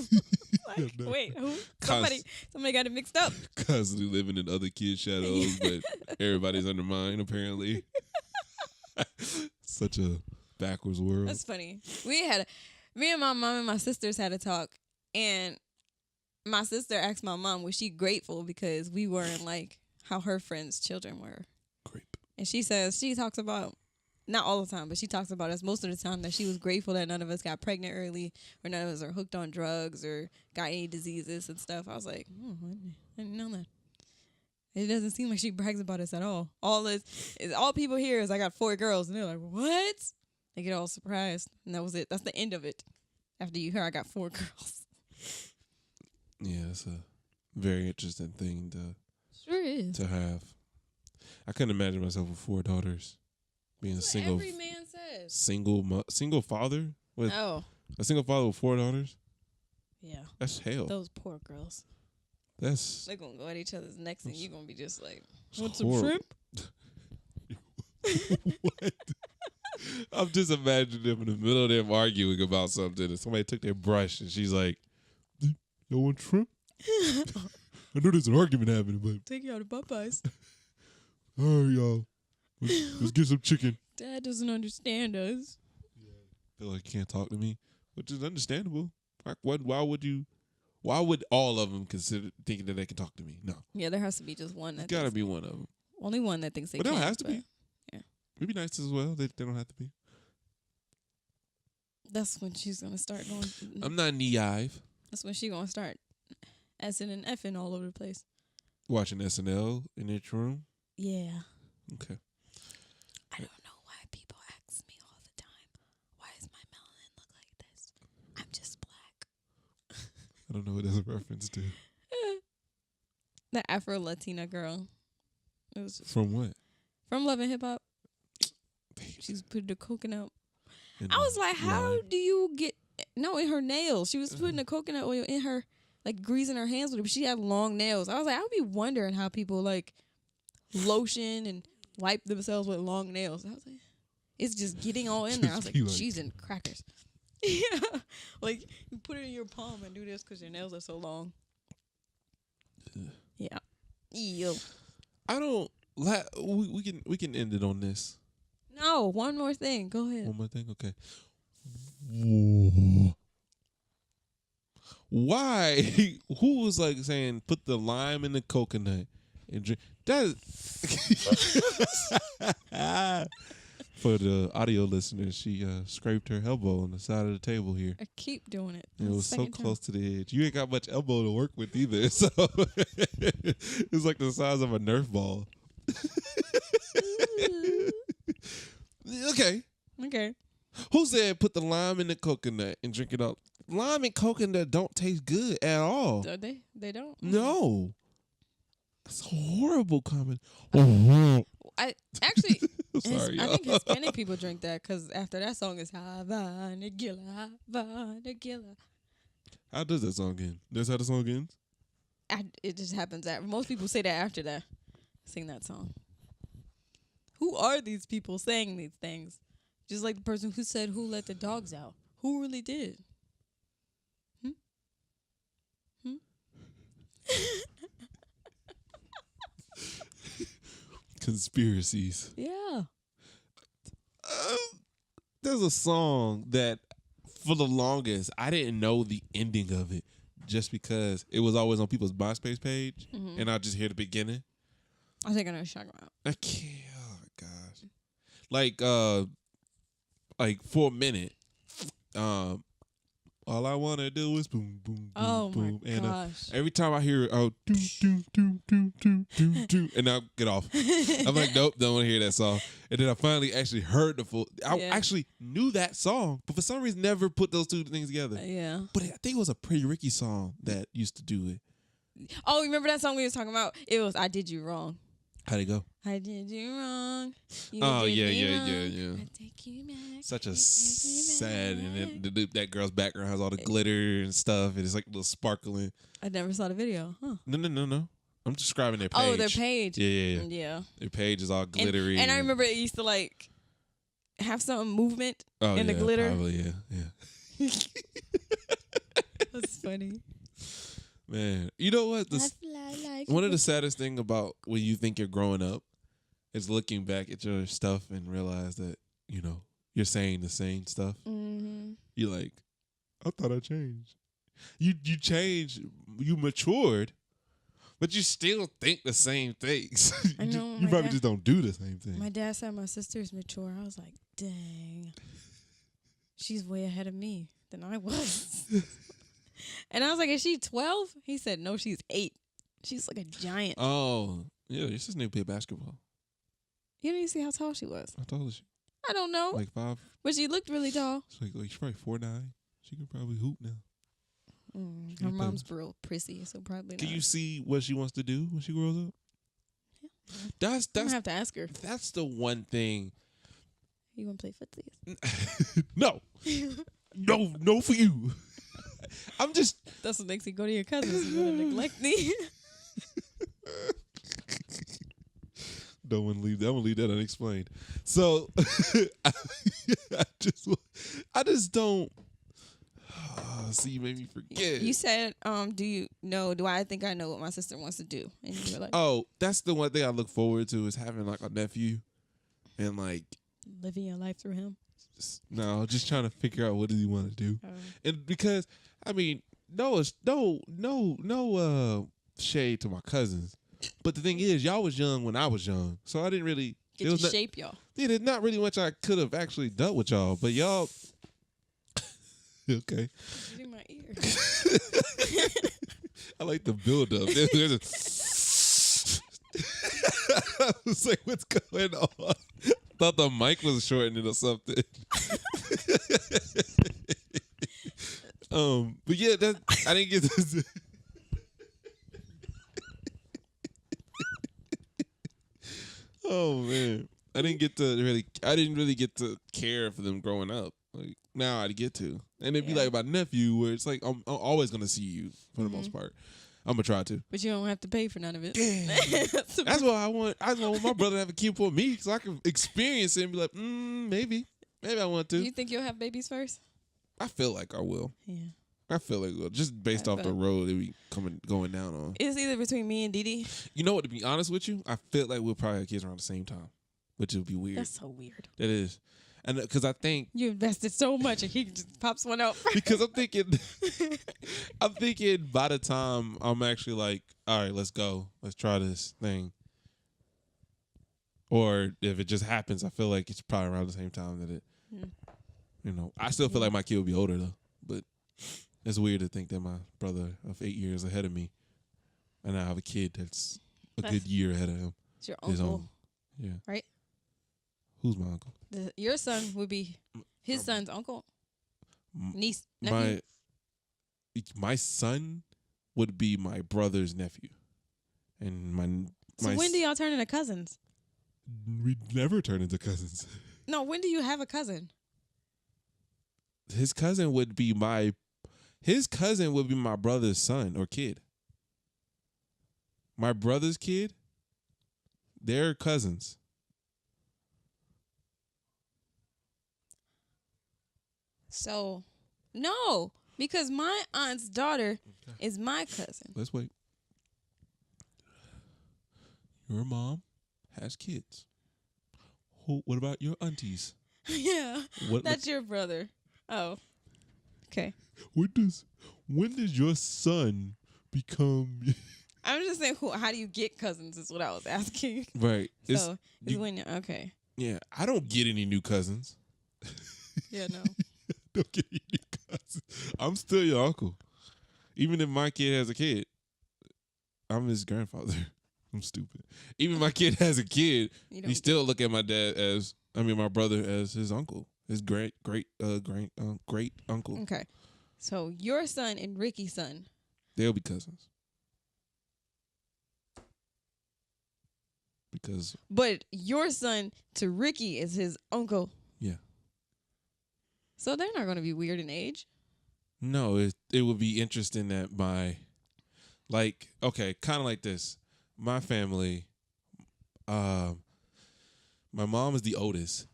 Like, no. Wait, who? Somebody got it mixed up. Constantly living in other kids' shadows, but everybody's under mine, apparently. Such a backwards world. That's funny. Me and my mom and my sisters had a talk, and my sister asked my mom, was she grateful because we weren't like how her friends' children were? Grape. And she says, she talks about, not all the time, but she talks about us most of the time, that she was grateful that none of us got pregnant early, or none of us are hooked on drugs or got any diseases and stuff. I was like, I didn't know that. It doesn't seem like she brags about us at all. All people hear is I got 4 girls, and they're like, what? They get all surprised, and that was it. That's the end of it. After you hear I got 4 girls. Yeah, it's a very interesting thing to have. I couldn't imagine myself with 4 daughters. Being that's a single, every man says. Single father with a single father with 4 daughters. Yeah, that's hell. Those poor girls. They're gonna go at each other's necks, and you're gonna be just like, want some shrimp? What? I'm just imagining them in the middle of them arguing about something, and somebody took their brush, and she's like, "You want shrimp?" I know there's an argument happening, but take you out of Popeyes. All right, y'all. Let's get some chicken. Dad doesn't understand us. Yeah. Feel like you can't talk to me, which is understandable. Like, why would you Why would all of them consider thinking that they can talk to me? No. Yeah, there has to be just one. That Gotta be one of them. Only one that thinks they But can. don't have to be. Yeah. We'd be nice as well. They don't have to be. That's when she's gonna start going. I'm not naive. That's when she's gonna start S-ing and F-ing all over the place. Watching SNL in its room. Yeah. Okay. I don't know why people ask me all the time, why does my melanin look like this? I'm just black. I don't know what that's a reference to. The Afro-Latina girl. It was just From what? from Love and Hip Hop. She's put the coconut. In I was the like, how line. do you get... No, in her nails. She was putting the coconut oil in her, like greasing her hands with it, but she had long nails. I was like, I would be wondering how people like lotion and wipe themselves with long nails. I was like, it's just getting all in there. I was like, Just be like- cheese and crackers. Yeah. Like, you put it in your palm and do this because your nails are so long. Yeah. Ew. I don't... We can end it on this. No, one more thing. Go ahead. One more thing? Okay. Why? Who was like saying put the lime in the coconut and drink? That for the audio listeners, she scraped her elbow on the side of the table here. I keep doing it. And it was so Second time. close to the edge. You ain't got much elbow to work with either, so it's like the size of a Nerf ball. Okay. Okay. Who said put the lime in the coconut and drink it up? Lime and coconut don't taste good at all. Do they? They don't? No. That's a horrible comment. I actually, Sorry, I y'all. think Hispanic people drink that because after that song is Havana Gila, Havana Gila. How does that song end? That's how the song ends? It just happens that most people say that after that, sing that song. Who are these people saying these things? Just like the person who said, "Who let the dogs out?" Who really did? Conspiracies. Yeah. There's a song that for the longest I didn't know the ending of it just because it was always on people's MySpace page and I just hear the beginning. I think I know what you're talking about. I can't. Oh my gosh! Like for a minute, all I want to do is boom, boom, boom, Oh boom, my and gosh. every time I hear doom, doom, doom, doom, doom, doom, doom, and I'll get off. I'm like, nope, don't want to hear that song. And then I finally actually heard the full. I Yeah. actually knew that song, but for some reason never put those two things together. Yeah. But I think it was a Pretty Ricky song that used to do it. Oh, remember that song we was talking about? It was "I Did You Wrong." How'd it go? I did you wrong. You Oh, did yeah, me yeah, wrong. yeah, yeah. I take you back. Such a I take you sad, and back. then that girl's background has all the glitter and stuff, and it's like a little sparkling. I never saw the video. Huh. No. I'm describing their page. Oh, their page. Yeah. Yeah. Their page is all glittery. And I remember it used to like have some movement in the yeah, glitter. Probably, yeah. That's funny. Man, you know what? I fly like One of the saddest thing about when you think you're growing up is looking back at your stuff and realize that, you know, you're saying the same stuff. Mm-hmm. You're like, I thought I changed. You changed. You matured, but you still think the same things. I know, you my probably dad- just don't do the same thing. My dad said my sister's mature. I was like, dang. She's way ahead of me than I was. And I was like, is she 12? He said, no, she's 8. She's like a giant. Oh, yeah. Your sister need to play basketball. You didn't see how tall she was. How tall is she? I don't know. Like 5? But she looked really tall. She's she's probably 4'9". She can probably hoop now. Her mom's real prissy, so probably Can not. you see what she wants to do when she grows up? Yeah. That's I'm gonna have to ask her. that's the one thing. You want to play footsies? No, no for you. I'm just. That's what makes you go to your cousins. You're gonna neglect me. Don't want to leave that. I'm gonna leave that unexplained. So I just don't. See, you made me forget. You said, do I think I know what my sister wants to do? And you were like, Oh, that's the one thing I look forward to is having like a nephew, and like living your life through him. just trying to figure out what does he want to do, and because I mean no shade to my cousins. But the thing is, y'all was young when I was young, so I didn't really Get to shape y'all. Yeah, there's not really much I could have actually done with y'all, but y'all. Okay. In my ear. I like the build up. I was like, what's going on? Thought the mic was shortening or something. But yeah, I didn't get this. Oh man, I didn't really get to care for them growing up. Like now I get to, and it'd be like my nephew, where it's like I'm always gonna see you for the most part. I'm gonna try to, but you don't have to pay for none of it. Yeah. That's what I want. I want my brother to have a kid for me, so I can experience it and be like, maybe I want to. Do you think you'll have babies first? I feel like I will. Yeah. I feel like we'll, just based off the road that we going down on. It's either between me and Didi. You know what? To be honest with you, I feel like we'll probably have kids around the same time, which would be weird. That's so weird. That is, and because I think you invested so much and he just pops one out. Because I'm thinking by the time I'm actually like, all right, let's go, let's try this thing. Or if it just happens, I feel like it's probably around the same time that it. You know, I still feel like my kid will be older though, but. It's weird to think that my brother of 8 years ahead of me, and I have a kid that's a good year ahead of him. It's your uncle, yeah. Right? Who's my uncle? Your son would be his son's uncle, niece, nephew. My son would be my brother's nephew, and my. So when do y'all turn into cousins? We never turn into cousins. No, when do you have a cousin? His cousin would be my brother's son or kid. My brother's kid, they're cousins. So, no, because my aunt's daughter is my cousin. Let's wait. Your mom has kids. What about your aunties? Yeah, that's your brother. Oh, okay. When does your son become? I'm just saying, how do you get cousins? Is what I was asking. Right. So okay. Yeah, I don't get any new cousins. Yeah, no. Don't get any new cousins. I'm still your uncle, even if my kid has a kid. I'm his grandfather. I'm stupid. Even my kid has a kid. He still look at my my brother as his uncle, his great uncle. Okay. So your son and Ricky's son, they'll be cousins. But your son to Ricky is his uncle. Yeah. So they're not going to be weird in age. No, it would be interesting that kind of like this. My family, my mom is the oldest,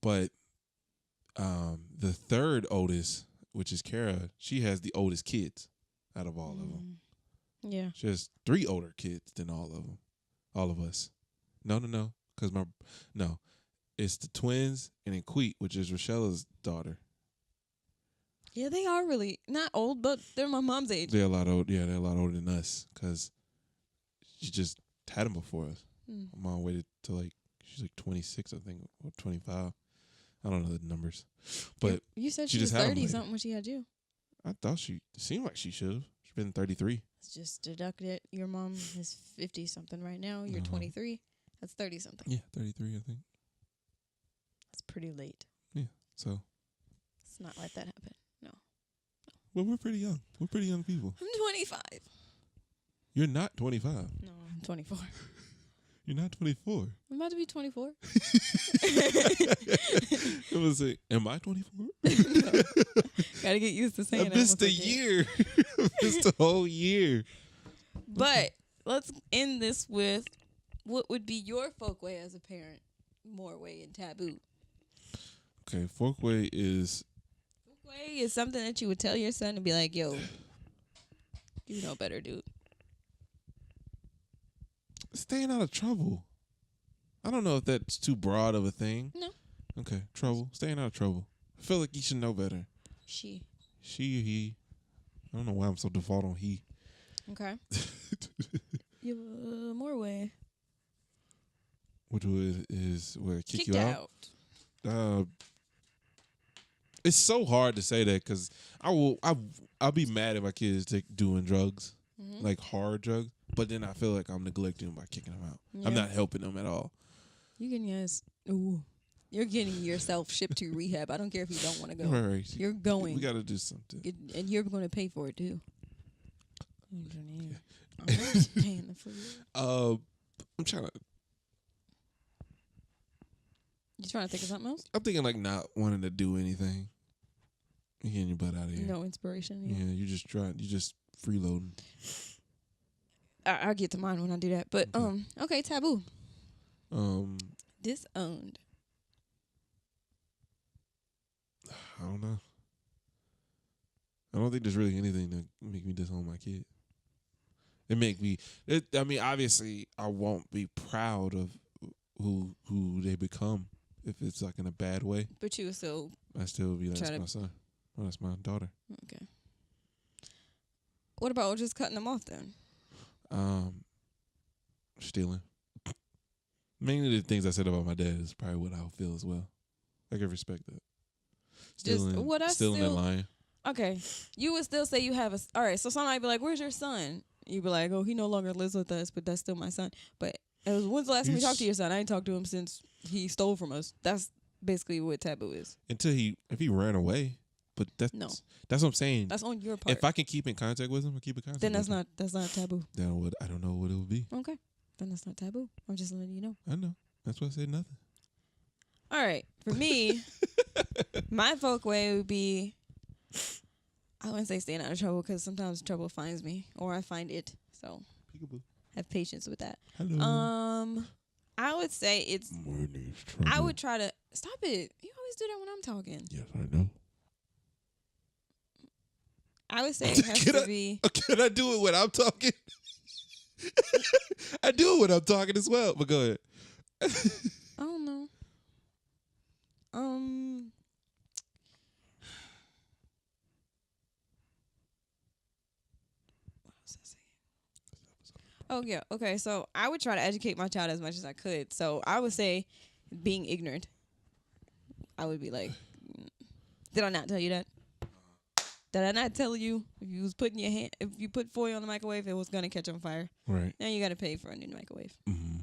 but the third oldest, which is Kara, she has the oldest kids out of all of them. Yeah. She has 3 older kids than all of them. All of us. No. Because it's the twins and then Queet, which is Rochelle's daughter. Yeah, they are really not old, but they're my mom's age. They're a lot old. Yeah, they're a lot older than us because she just had them before us. My mom waited till she's 26, I think, or 25. I don't know the numbers, but you said she was just 30 something when she had you. I thought it seemed like she should have. She's been 33. Let's just deduct it. Your mom is 50 something right now. You're 23. That's 30 something. Yeah, 33, I think. That's pretty late. Yeah, so let's not let that happen. No. Well, we're pretty young. We're pretty young people. I'm 25. You're not 25. No, I'm 24. You're not 24. I'm about to be 24. I was like, am I 24? No. Gotta get used to saying that. I missed a year. I missed a whole year. But let's end this with what would be your folkway as a parent, Moralway and Taboo. Okay, folkway is something that you would tell your son and be like, yo, you know better, dude. Staying out of trouble. I don't know if that's too broad of a thing. No. Okay, trouble. Staying out of trouble. I feel like you should know better. She or he. I don't know why I'm so default on he. Okay. You Moralway. Which is where kick Kicked you out. It's so hard to say that because I'll be mad if my kids doing drugs, like hard drugs. But then I feel like I'm neglecting them by kicking them out. Yeah. I'm not helping them at all. You're getting yourself shipped to rehab. I don't care if you don't want to go. Right. You're going. We got to do something. And you're going to pay for it too. I'm paying the food. I'm trying to. You trying to think of something else? I'm thinking like not wanting to do anything. You're getting your butt out of here. No inspiration. Yeah, you just freeloading. I'll get to mine when I do that. But okay, taboo. Disowned. I don't know. I don't think there's really anything to make me disown my kid. I mean, obviously, I won't be proud of who they become if it's like in a bad way. But you would still. I still would be like, that's my son. Oh, that's my daughter. Okay. What about just cutting them off then? Stealing. Mainly the things I said about my dad is probably what I'll feel as well. I can respect that. Stealing and lying. Okay. You would still say you have all right, so somebody be like, where's your son? You'd be like, oh, he no longer lives with us, but that's still my son. But when's the last time you talked to your son? I ain't talked to him since he stole from us. That's basically what taboo is. If he ran away. But that's what I'm saying. That's on your part. If I can keep in contact with him, I'll keep in contact. Then that's not taboo. Then I don't know what it would be. Okay. Then that's not taboo. I'm just letting you know. I know. That's why I said nothing. All right. For me, my folkway would be, I wouldn't say staying out of trouble because sometimes trouble finds me or I find it. So Peekaboo. Have patience with that. Hello. I would say it's. I would try to stop it. You always do that when I'm talking. Yes, I know. I would say it has to be. Can I do it when I'm talking? I do it when I'm talking as well, but go ahead. I don't know. What was I saying? Oh, yeah. Okay, so I would try to educate my child as much as I could. So I would say being ignorant. I would be like, did I not tell you that? Did I not tell you if you put foil in the microwave, it was gonna catch on fire? Right. Now you gotta pay for a new microwave. Mm-hmm.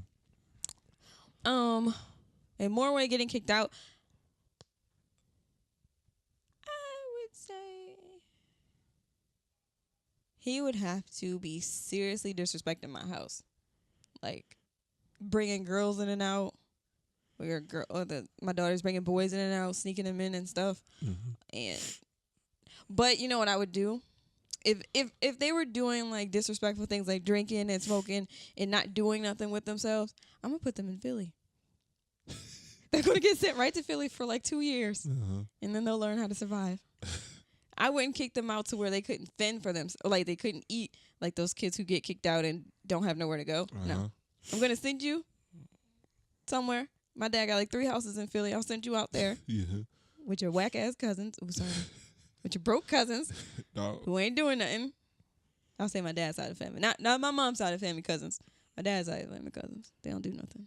And Moralway getting kicked out. I would say he would have to be seriously disrespecting my house, like bringing girls in and out. My daughter's bringing boys in and out, sneaking them in and stuff, But you know what I would do? If they were doing like disrespectful things like drinking and smoking and not doing nothing with themselves, I'm gonna put them in Philly. They're gonna get sent right to Philly for like 2 years, and then they'll learn how to survive. I wouldn't kick them out to where they couldn't fend for them, or like they couldn't eat, like those kids who get kicked out and don't have nowhere to go. No, I'm gonna send you somewhere. My dad got like 3 houses in Philly. I'll send you out there with your whack ass cousins. Ooh, sorry. With your broke cousins who ain't doing nothing. I'll say my dad's side of the family. Not my mom's side of the family cousins. My dad's side of the family cousins. They don't do nothing.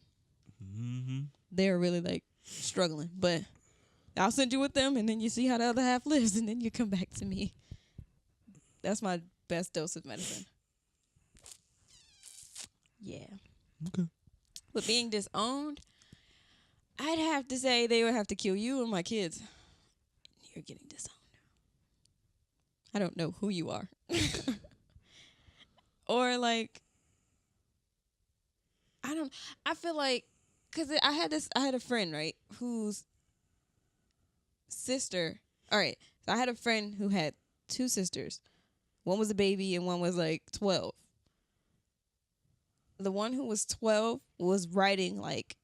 They're really like struggling. But I'll send you with them and then you see how the other half lives and then you come back to me. That's my best dose of medicine. Yeah. Okay. But being disowned, I'd have to say they would have to kill you and my kids. You're getting disowned. I don't know who you are. Or like, I feel like, because I had a friend, right, whose sister, all right, so I had a friend who had 2 sisters. One was a baby and one was like 12. The one who was 12 was writing like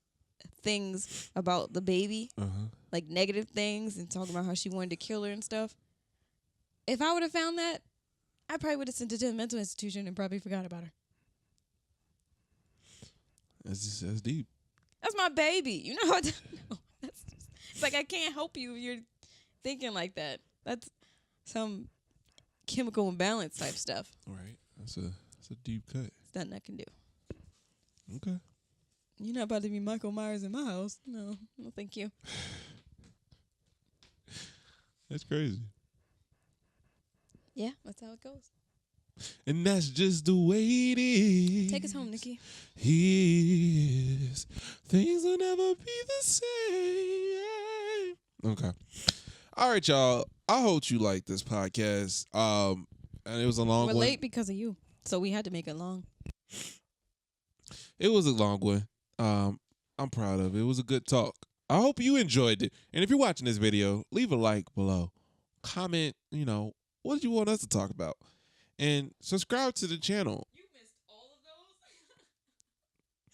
things about the baby, like negative things and talking about how she wanted to kill her and stuff. If I would have found that, I probably would have sent her to a mental institution and probably forgot about her. That's deep. That's my baby. You know what? It's like I can't help you if you're thinking like that. That's some chemical imbalance type stuff. All right. That's a deep cut. It's nothing I can do. Okay. You're not about to be Michael Myers in my house. No, thank you. That's crazy. Yeah, that's how it goes. And that's just the way it is. Take us home, Nikki. Things will never be the same. Okay. All right, y'all. I hope you like this podcast. And it was a long one. We're late because of you, so we had to make it long. It was a long one. I'm proud of it. It was a good talk. I hope you enjoyed it. And if you're watching this video, leave a like below. Comment, what did you want us to talk about? And subscribe to the channel. You missed all of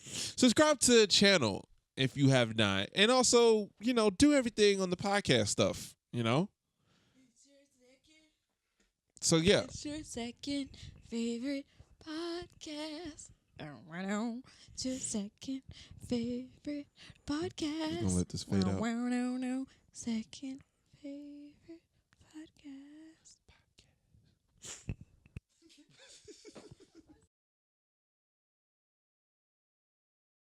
those? Subscribe to the channel if you have not. And also, do everything on the podcast stuff, It's your second. So, yeah. It's your second favorite podcast. It's your second favorite podcast. I'm going to let this fade out. Second favorite podcast.